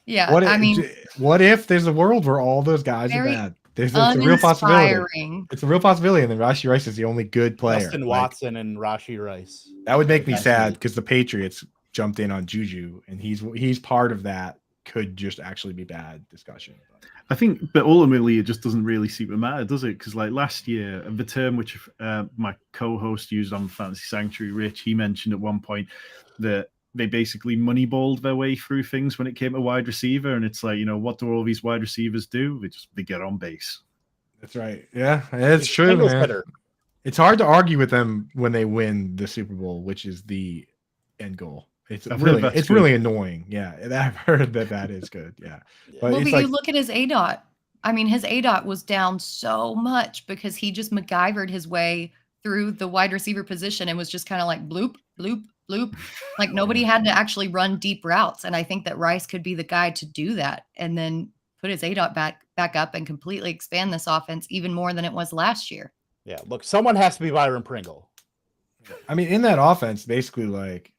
Yeah, what if there's a world where all those guys are bad? It's a real possibility. It's a real possibility, and then Rashee Rice is the only good player. Justin Watson and Rashee Rice. That would make me sad because the Patriots jumped in on Juju, and he's part of that. Could just actually be bad discussion. I think, but ultimately, it just doesn't really seem to matter, does it? Because like last year, the term which my co-host used on Fantasy Sanctuary, Rich, he mentioned at one point that they basically moneyballed their way through things when it came to wide receiver, and it's like, what do all these wide receivers do? They get on base. That's right. Yeah, it's true, man. It's hard to argue with them when they win the Super Bowl, which is the end goal. It's really annoying. Yeah, I've heard that is good. Yeah, but you look at his ADOT. I mean, his ADOT was down so much because he just MacGyvered his way through the wide receiver position and was just kind of like bloop, bloop, bloop. Like nobody had to actually run deep routes. And I think that Rice could be the guy to do that and then put his ADOT back up and completely expand this offense even more than it was last year. Yeah, look, someone has to be Byron Pringle. I mean, in that offense, basically, like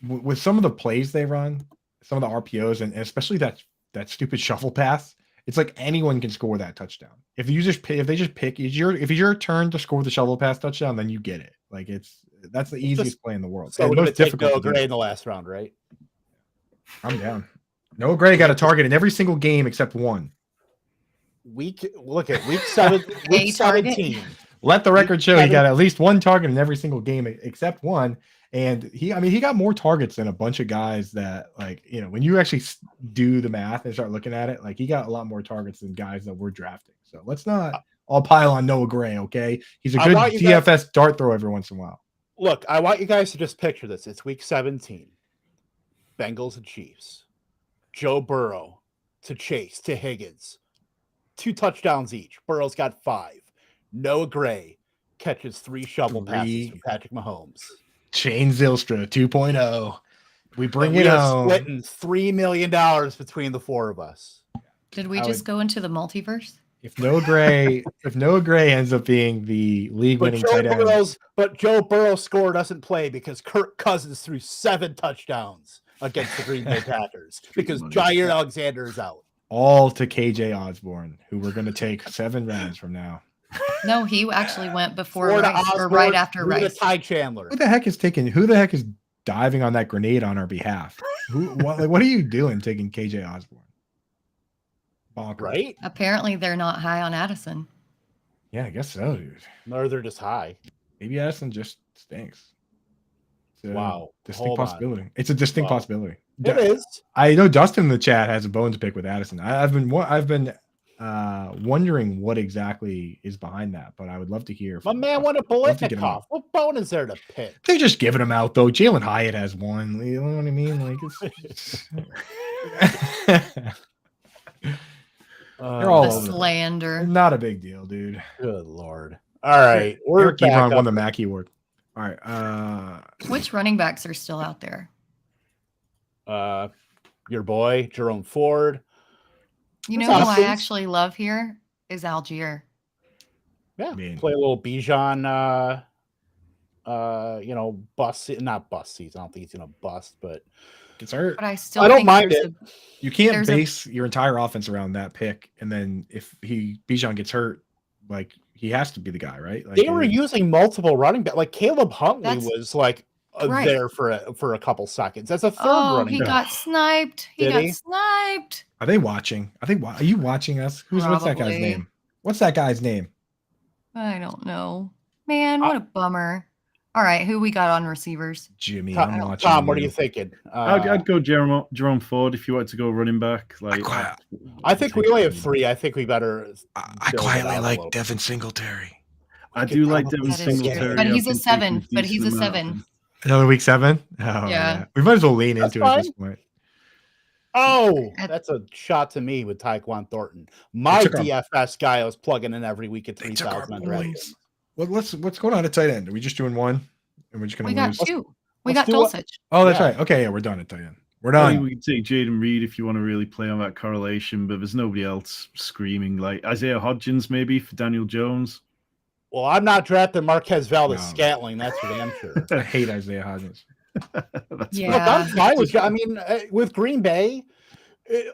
with some of the plays they run, some of the RPOs, and especially that stupid shuffle pass, it's like anyone can score that touchdown. If they just pick, if it's your turn to score the shovel pass touchdown, then you get it. Like that's the easiest play in the world. So we're going to take Noah Gray in the last round, right? I'm down. Noah Gray got a target in every single game except one. Week 7, week 17. Let the record show he got at least one target in every single game except one. And he got more targets than a bunch of guys that, like, when you actually do the math and start looking at it, like he got a lot more targets than guys that we're drafting. So let's not all pile on Noah Gray, okay? He's a good DFS dart throw every once in a while. Look, I want you guys to just picture this. It's week 17. Bengals and Chiefs. Joe Burrow to Chase to Higgins. 2 touchdowns each. Burrow's got 5. Noah Gray catches 3 shovel passes from Patrick Mahomes. Shane Zylstra 2.0. We bring we it are home. splitting $3 million between the 4 of us. Did we just go into the multiverse? If Noah Gray ends up being the league-winning tight end, but Joe Burrow's score doesn't play because Kirk Cousins threw 7 touchdowns against the Green Bay Packers because Jair Alexander is out. All to KJ Osborne, who we're going to take 7 rounds from now. No, he actually went before Florida Rice, Osborne, or right after Rice. Ty Chandler. Who the heck is diving on that grenade on our behalf? What are you doing taking KJ Osborne? Bonkers. Right? Apparently they're not high on Addison. Yeah, I guess so, dude. Or they're just high. Maybe Addison just stinks. Wow. Distinct possibility. It's a distinct possibility. It is. I know Dustin in the chat has a bone to pick with Addison. I've been wondering what exactly is behind that, but I would love to hear. My man won a Bolitnikov. What bone is there to pick? They're just giving him out though. Jalen Hyatt has one. You know what I mean? Like it's they're all over slander. Not a big deal, dude. Good Lord. All right. We're back Eric won the Mackey Award. All right. Which running backs are still out there? Your boy, Jerome Ford. You know who I actually love here is Algier. Yeah. Play a little Bijan not bust season. I don't think he's gonna bust, but gets hurt. But I don't mind it. You can't base your entire offense around that pick, and then if Bijan gets hurt, like he has to be the guy, right? Like, they were using multiple running back. Like Caleb Huntley was like there for a couple seconds. That's a third running back. He got sniped. He got sniped. Are they watching? Are you watching us? What's that guy's name? What's that guy's name? I don't know. Man, what a bummer. All right, who we got on receivers? Jimmy, I'm watching. Tom, what are you thinking? I'd go Jerome Ford if you wanted to go running back. Like, I think we only have 3. I think we better. I quietly like Devin Singletary. I do like Devin Singletary, but he's a 7. But he's a 7. Another week 7. Oh, yeah. We might as well lean into it at this point. Oh, that's a shot to me with Tyquan Thornton. My DFS guy I was plugging in every week at 3,000 on DraftKings. Well, what's going on at tight end? Are we just doing one, and we're just going to lose? We got 2. We got Dulcich. Oh, that's right. Okay, yeah, we're done at tight end. We're done. I think we can take Jaden Reed if you want to really play on that correlation, but there's nobody else screaming like Isaiah Hodgins maybe for Daniel Jones. Well, I'm not drafting Marquez Valdez-Scantling. That's for damn sure. I hate Isaiah Hodgins. Yeah, I'm fine with. I mean, with Green Bay,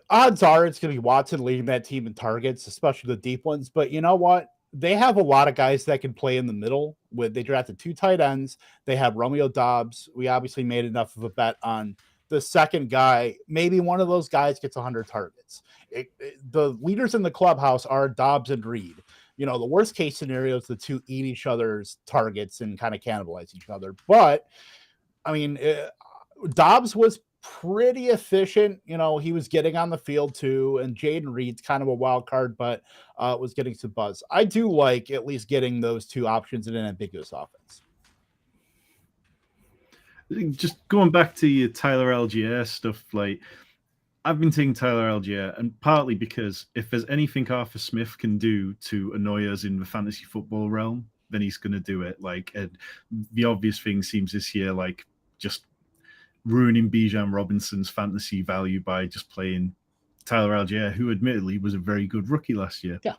odds are it's going to be Watson leading that team in targets, especially the deep ones. But you know what? They have a lot of guys that can play in the middle. They drafted 2 tight ends. They have Romeo Doubs. We obviously made enough of a bet on the second guy. Maybe one of those guys gets 100 targets. The leaders in the clubhouse are Doubs and Reed. You know, the worst case scenario is the 2 eat each other's targets and kind of cannibalize each other. But I mean, Doubs was pretty efficient. You know, he was getting on the field too, and Jaden Reed's kind of a wild card, but was getting some buzz. I do like at least getting those 2 options in an ambiguous offense. Just going back to your Tyler Algier stuff, like I've been taking Tyler Algier, and partly because if there's anything Arthur Smith can do to annoy us in the fantasy football realm, then he's going to do it. Like the obvious thing seems this year, like just ruining Bijan Robinson's fantasy value by just playing Tyler Algier, who admittedly was a very good rookie last year. Yeah.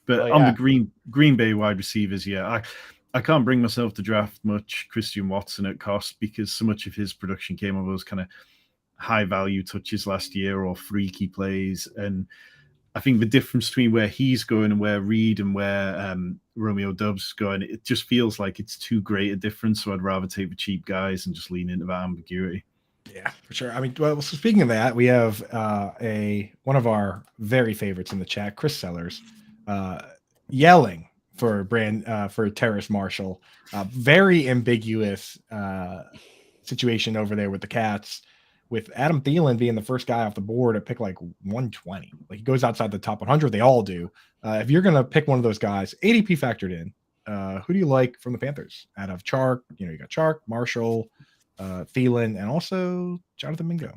But on the Green Bay wide receivers, I can't bring myself to draft much Christian Watson at cost because so much of his production came on those kind of high value touches last year or freaky plays. And I think the difference between where he's going and where Reed and where Romeo Doubs is going, it just feels like it's too great a difference. So I'd rather take the cheap guys and just lean into that ambiguity. Yeah, for sure. I mean, well, so speaking of that, we have one of our very favorites in the chat, Chris Sellers, yelling for Terrace Marshall. Very ambiguous situation over there with the Cats, with Adam Thielen being the first guy off the board at pick like 120. Like he goes outside the top 100. They all do. If you're going to pick one of those guys, ADP factored in, who do you like from the Panthers? Out of Chark, you got Chark, Marshall, Thielen, and also Jonathan Mingo.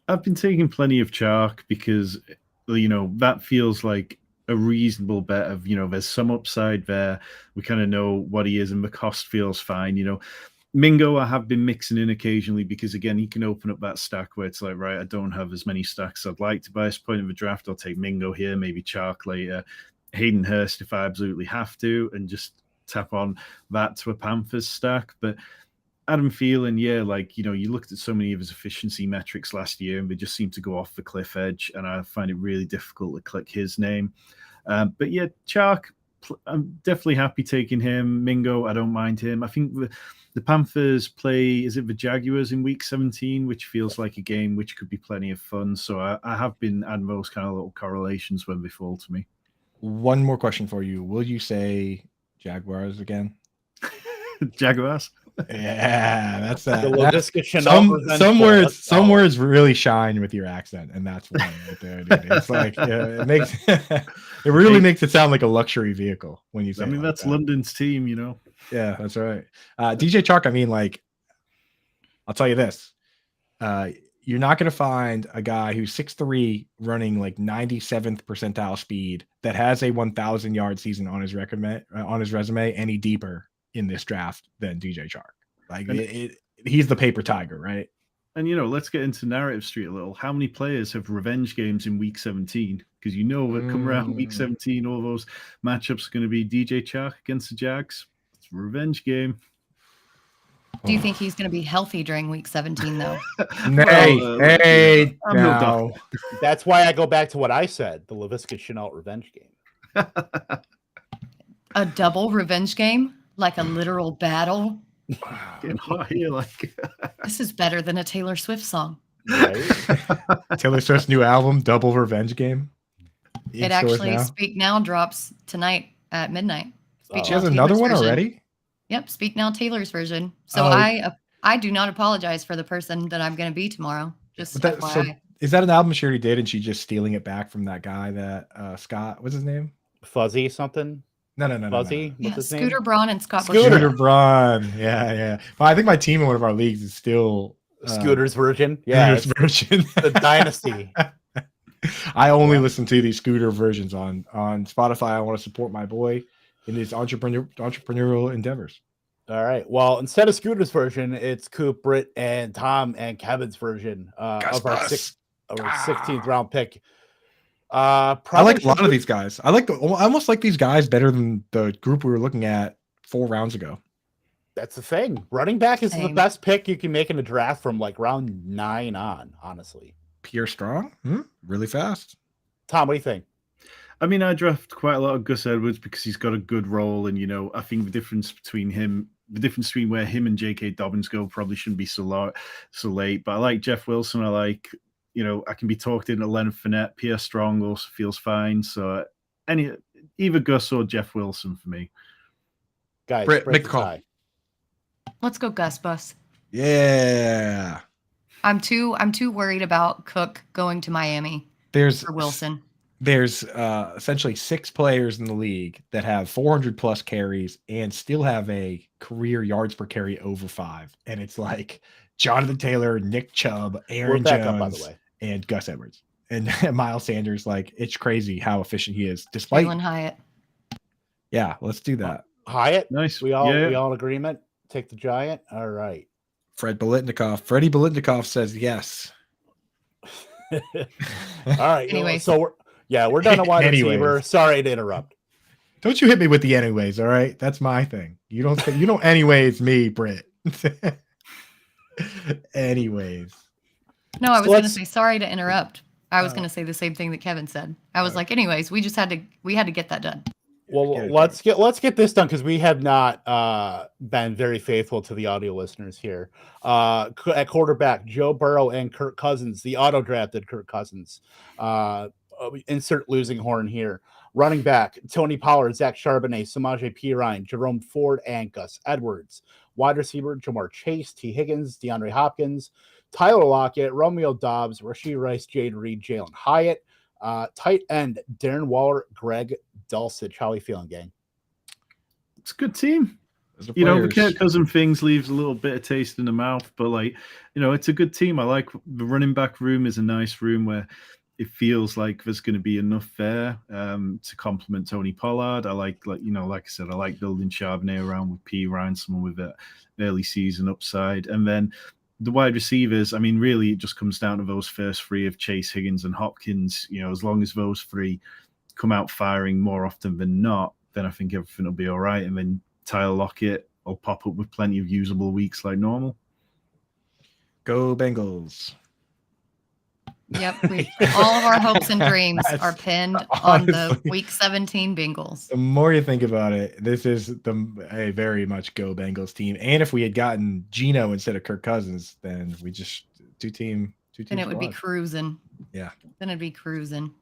I've been taking plenty of Chark because, that feels like a reasonable bet of, there's some upside there. We kind of know what he is, and the cost feels fine. Mingo, I have been mixing in occasionally because, again, he can open up that stack where it's like, right, I don't have as many stacks I'd like to buy at this point in the draft. I'll take Mingo here, maybe Chark later, Hayden Hurst if I absolutely have to, and just tap on that to a Panthers stack. But Adam Thielen, you looked at so many of his efficiency metrics last year, and they just seem to go off the cliff edge, and I find it really difficult to click his name. But yeah, Chark, I'm definitely happy taking him. Mingo, I don't mind him. I think the Panthers play, is it the Jaguars in week 17, which feels like a game which could be plenty of fun. So I have been adding those kind of little correlations when they fall to me. One more question for you. Will you say Jaguars again? Jaguars? Yeah, that's that. Some words really shine with your accent, and that's one right there, dude. It's like it makes it really makes it sound like a luxury vehicle when you say. I mean, that's London's team, Yeah, that's right. DJ Chark, I mean, I'll tell you this. You're not going to find a guy who's 6'3", running 97th percentile speed that has a 1,000-yard season on his resume any deeper in this draft than DJ Chark. He's the paper tiger, right? And let's get into narrative street a little. How many players have revenge games in week 17? Because that come around week 17, all those matchups are going to be DJ Chark against the Jags. It's a revenge game. Do you think he's going to be healthy during week 17, though? No. That's why I go back to what I said, the Laviska Shenault revenge game. A double revenge game? Like a literal battle? This is better than a Taylor Swift song. Right? Taylor Swift's new album, Double Revenge Game. It actually, Speak Now drops tonight at midnight. She has another one already? Yep, Speak Now Taylor's version. So I do not apologize for the person that I'm going to be tomorrow. Just FYI. So is that an album she already did and she's just stealing it back from that guy that Scott, what's his name? Fuzzy something? No. Fuzzy? Yeah, What's his Scooter name? Braun and Scott Scooter Braun. Yeah. Well, I think my team in one of our leagues is still Scooter's version. Yeah. Scooter's version. The Dynasty. I only listen to these Scooter versions on Spotify. I want to support my boy in his entrepreneurial endeavors. All right. Well, instead of Scooter's version, it's Coop, Britt, and Tom and Kevin's version of our 16th round pick. I like a lot of these guys. I almost like these guys better than the group we were looking at 4 rounds ago. That's the thing. Running back is the best pick you can make in a draft from round 9 on, honestly. Pierre Strong, really fast. Tom, what do you think? I mean, I draft quite a lot of Gus Edwards because he's got a good role, and I think the difference between where him and J.K. Dobbins go probably shouldn't be so late. But I like Jeff Wilson. I like, I can be talked into Leonard Fournette. Pierre Strong also feels fine. So either Gus or Jeff Wilson for me. Guys, Britt, make the call. Let's go Gus Bus. Yeah. I'm too worried about Cook going to Miami for Wilson. There's essentially 6 players in the league that have 400 plus carries and still have a career yards per carry over 5. And it's like Jonathan Taylor, Nick Chubb, Aaron Jones, by the way, and Gus Edwards and Miles Sanders. It's crazy how efficient he is. Despite Jalen Hyatt. Yeah, let's do that. Hyatt, nice. We all in agreement. Take the Giant. All right. Freddie Bolitnikoff says yes. All right. Anyway, so we're done a wide receiver. Sorry to interrupt. Don't you hit me with the anyways, all right? That's my thing. You don't anyways me, Britt. Anyways. No, I was going to say sorry to interrupt. I was going to say the same thing that Kevin said. I was like, anyways, we had to get that done. Well, let's get this done because we have not been very faithful to the audio listeners here. At quarterback, Joe Burrow and Kirk Cousins, the auto-drafted Kirk Cousins. Insert losing horn here. Running back, Tony Pollard, Zach Charbonnet, Samaje Perine, Jerome Ford, and Gus Edwards. Wide receiver, Jamar Chase, T. Higgins, DeAndre Hopkins, Tyler Lockett, Romeo Doubs, Rashee Rice, Jade Reed, Jalen Hyatt. Tight end, Darren Waller, Greg Dulcich. How are you feeling, gang? It's a good team. The Kirk Cousins things leaves a little bit of taste in the mouth, but it's a good team. I like the running back room is a nice room where it feels like there's going to be enough there to complement Tony Pollard. I like I said, I like building Charbonnet around with P. Ryan, someone with an early season upside. And then the wide receivers, I mean, really it just comes down to those first three of Chase, Higgins, and Hopkins. As long as those three come out firing more often than not, then I think everything will be all right. And then Tyler Lockett will pop up with plenty of usable weeks like normal. Go Bengals. Yep, all of our hopes and dreams are pinned on the Week 17 Bengals. The more you think about it, this is a very much go Bengals team. And if we had gotten Geno instead of Kirk Cousins, then we just two teams. And it would be cruising. Yeah. Then it'd be cruising.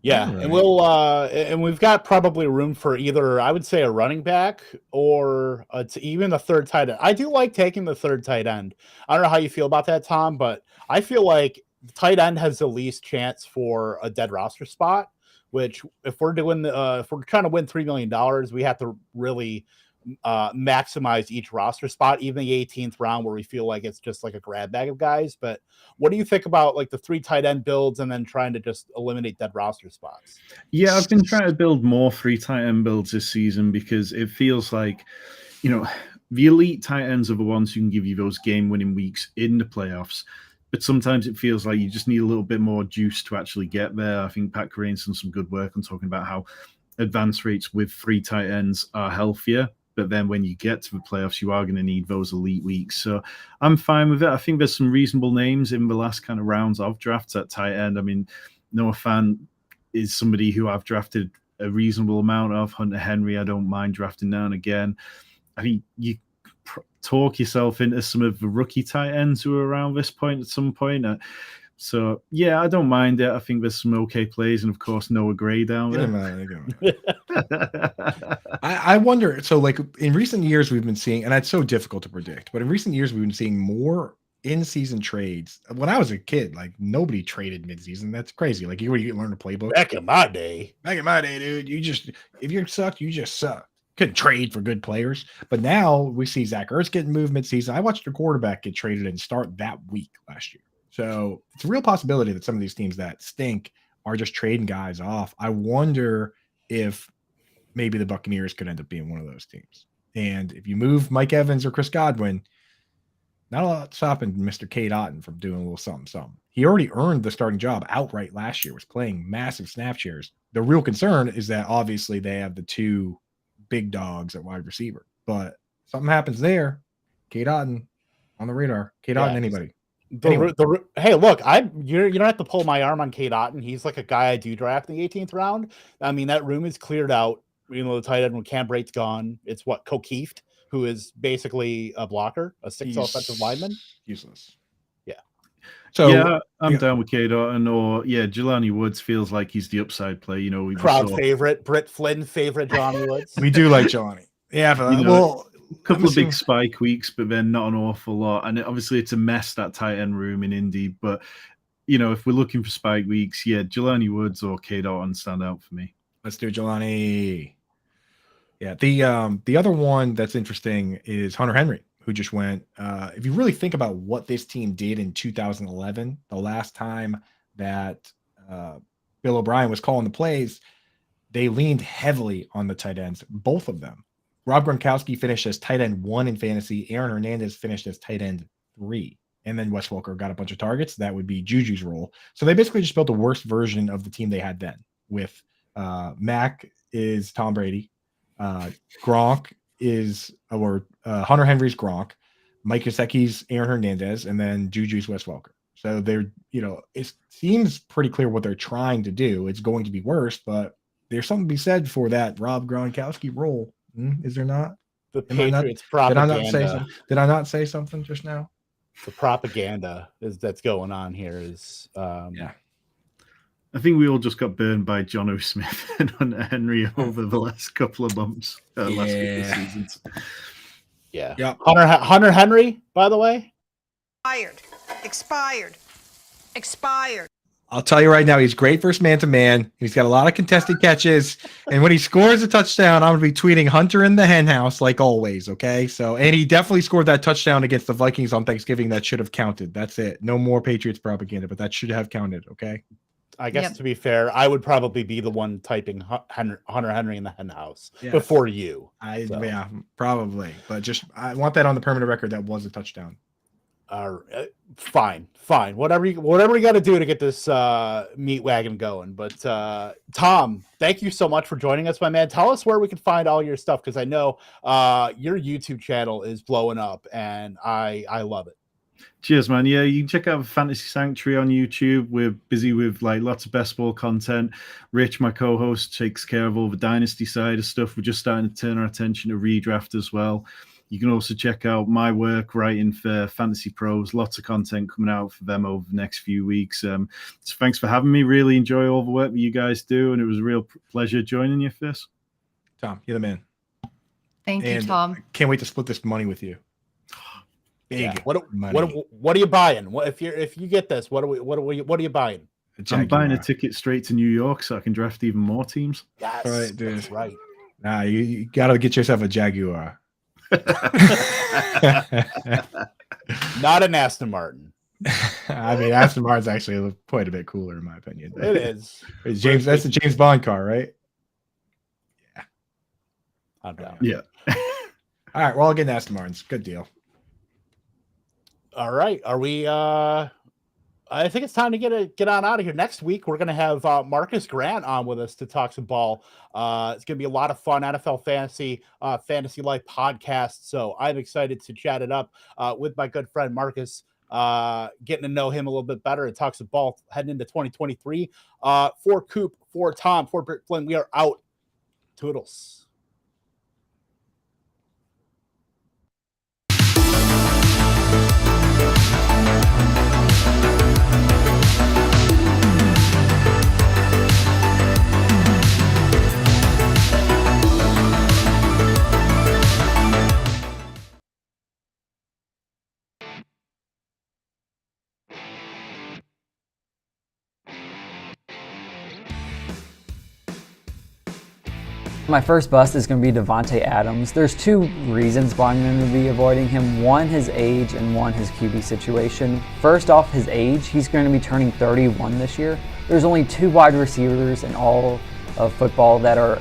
Yeah, right. And we've got probably room for either, I would say, a running back or even a third tight end. I do like taking the third tight end. I don't know how you feel about that, Tom, but I feel like the tight end has the least chance for a dead roster spot. Which, if we're trying to win $3 million, we have to really maximize each roster spot, even the 18th round where we feel like it's just like a grab bag of guys. But what do you think about like the 3 tight end builds and then trying to just eliminate dead roster spots? Yeah, I've been trying to build more 3 tight end builds this season because it feels like, the elite tight ends are the ones who can give you those game winning weeks in the playoffs. But sometimes it feels like you just need a little bit more juice to actually get there. I think Pat Crane's done some good work on talking about how advance rates with 3 tight ends are healthier. But then when you get to the playoffs, you are going to need those elite weeks. So I'm fine with it. I think there's some reasonable names in the last kind of rounds of drafts at tight end. I mean, Noah Fant is somebody who I've drafted a reasonable amount of. Hunter Henry, I don't mind drafting now and again. I think you talk yourself into some of the rookie tight ends who are around this point at some point. So, yeah, I don't mind it. I think there's some okay plays. And, of course, Noah Gray down there. I wonder. So, like, in recent years, we've been seeing, and it's so difficult to predict, but in recent years, we've been seeing more in-season trades. When I was a kid, like, nobody traded mid-season. That's crazy. Like, you learn a playbook. Back in my day, dude, if you suck, you just suck. Couldn't trade for good players. But now we see Zach Ertz getting moved mid-season. I watched a quarterback get traded and start that week last year. So it's a real possibility that some of these teams that stink are just trading guys off. I wonder if maybe the Buccaneers could end up being one of those teams. And if you move Mike Evans or Chris Godwin, not a lot stopping Mr. Cade Otton from doing a little something. He already earned the starting job outright last year, was playing massive snap shares. The real concern is that obviously they have the 2 big dogs at wide receiver. But something happens there. Cade Otton on the radar. Cade Otton, anybody. Hey, look, you don't have to pull my arm on Cade Otton. He's like a guy I do draft in the 18th round. I mean, that room is cleared out. The tight end when Cam Brate's gone. It's Kokieft, who is basically a blocker, a 6 offensive lineman. Useless. Yeah. So yeah, I'm down with Cade Otton, or Jelani Woods feels like he's the upside play. Crowd favorite, Britt Flinn favorite, Jelani Woods. We do like Jelani. Yeah, a couple of big spike weeks, but then not an awful lot. And obviously, it's a mess, that tight end room in Indy. But, if we're looking for spike weeks, Jelani Woods or Cade Otton stand out for me. Let's do Jelani. Yeah, the other one that's interesting is Hunter Henry, who just went. If you really think about what this team did in 2011, the last time that Bill O'Brien was calling the plays, they leaned heavily on the tight ends, both of them. Rob Gronkowski finished as tight end 1 in fantasy. Aaron Hernandez finished as tight end 3. And then Wes Welker got a bunch of targets. That would be Juju's role. So they basically just built the worst version of the team they had then. With Mac is Tom Brady. Gronk is, Hunter Henry's Gronk. Mike Gesicki's Aaron Hernandez. And then Juju's Wes Welker. So they're, it seems pretty clear what they're trying to do. It's going to be worse, but there's something to be said for that Rob Gronkowski role. Is there not? The Patriots propaganda. Did I not say something just now? The propaganda that's going on here is I think we all just got burned by John O. Smith and Hunter Henry over the last couple of months, last couple of seasons. Yeah. Yep. Hunter Henry, by the way. Expired. I'll tell you right now, he's great versus man-to-man. He's got a lot of contested catches. And when he scores a touchdown, I'm going to be tweeting Hunter in the hen house like always, okay? And he definitely scored that touchdown against the Vikings on Thanksgiving. That should have counted. That's it. No more Patriots propaganda, but that should have counted, okay? I guess to be fair, I would probably be the one typing Hunter Henry in the hen house before you. Yeah, probably. But I want that on the permanent record. That was a touchdown. Fine. Whatever you got to do to get this meat wagon going. But Tom, thank you so much for joining us, my man. Tell us where we can find all your stuff, because I know your YouTube channel is blowing up, and I love it. Cheers, man. Yeah, you can check out Fantasy Sanctuary on YouTube. We're busy with like lots of best ball content. Rich, my co-host, takes care of all the dynasty side of stuff. We're just starting to turn our attention to redraft as well. You can also check out my work writing for Fantasy Pros. Lots of content coming out for them over the next few weeks. So thanks for having me. Really enjoy all the work that you guys do, and it was a real pleasure joining you for this. Tom, you're the man. Thank you, Tom. Can't wait to split this money with you. Big. Yeah. What are you buying? If you get this, what are you buying? I'm buying a ticket straight to New York so I can draft even more teams. Yes, right, dude. That's right. Nah, you got to get yourself a Jaguar. Not an Aston Martin. I mean, Aston Martin's actually quite a bit cooler in my opinion. It is. James, that's the James Bond car, right? Yeah. I'm down. Yeah. All right, we're all getting Aston Martins. Good deal. All right. Are we I think it's time to get on out of here. Next week, we're going to have Marcus Grant on with us to talk some ball. It's going to be a lot of fun. NFL Fantasy Life podcast. So I'm excited to chat it up with my good friend Marcus, getting to know him a little bit better and talk some ball heading into 2023. For Coop, for Tom, for Britt Flinn, we are out. Toodles. My first bust is going to be Davante Adams. There's two reasons why I'm going to be avoiding him. One, his age, and one, his QB situation. First off, his age. He's going to be turning 31 this year. There's only 2 wide receivers in all of football that are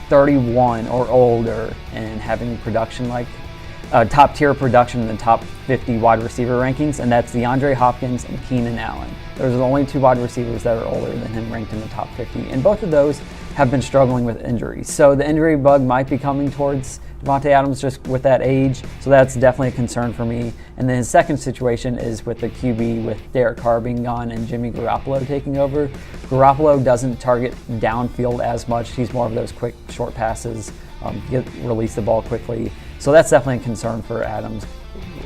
31 or older and having production like top tier production in the top 50 wide receiver rankings, and that's DeAndre Hopkins and Keenan Allen. There's only 2 wide receivers that are older than him ranked in the top 50, and both of those have been struggling with injuries. So the injury bug might be coming towards Davante Adams just with that age, so that's definitely a concern for me. And then his second situation is with the QB, with Derek Carr being gone and Jimmy Garoppolo taking over. Garoppolo doesn't target downfield as much. He's more of those quick, short passes, release the ball quickly. So that's definitely a concern for Adams,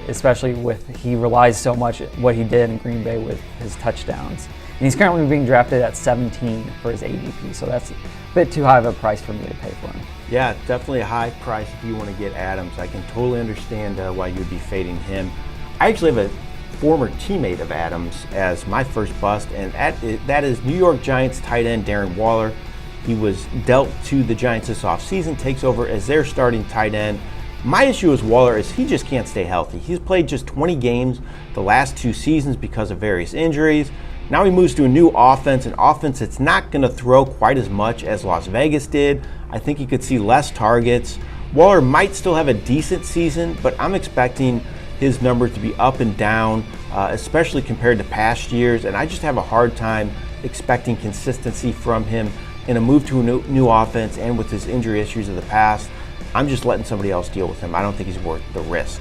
especially with he relies so much what he did in Green Bay with his touchdowns. And he's currently being drafted at 17 for his ADP, so that's a bit too high of a price for me to pay for him. Yeah, definitely a high price if you want to get Adams. I can totally understand why you'd be fading him. I actually have a former teammate of Adams as my first bust, and that is New York Giants tight end Darren Waller. He was dealt to the Giants this offseason, takes over as their starting tight end. My issue with Waller is he just can't stay healthy. He's played just 20 games the last 2 seasons because of various injuries. Now he moves to a new offense, an offense that's not going to throw quite as much as Las Vegas did. I think he could see less targets. Waller might still have a decent season, but I'm expecting his numbers to be up and down, especially compared to past years, and I just have a hard time expecting consistency from him in a move to a new offense and with his injury issues of the past. I'm just letting somebody else deal with him. I don't think he's worth the risk.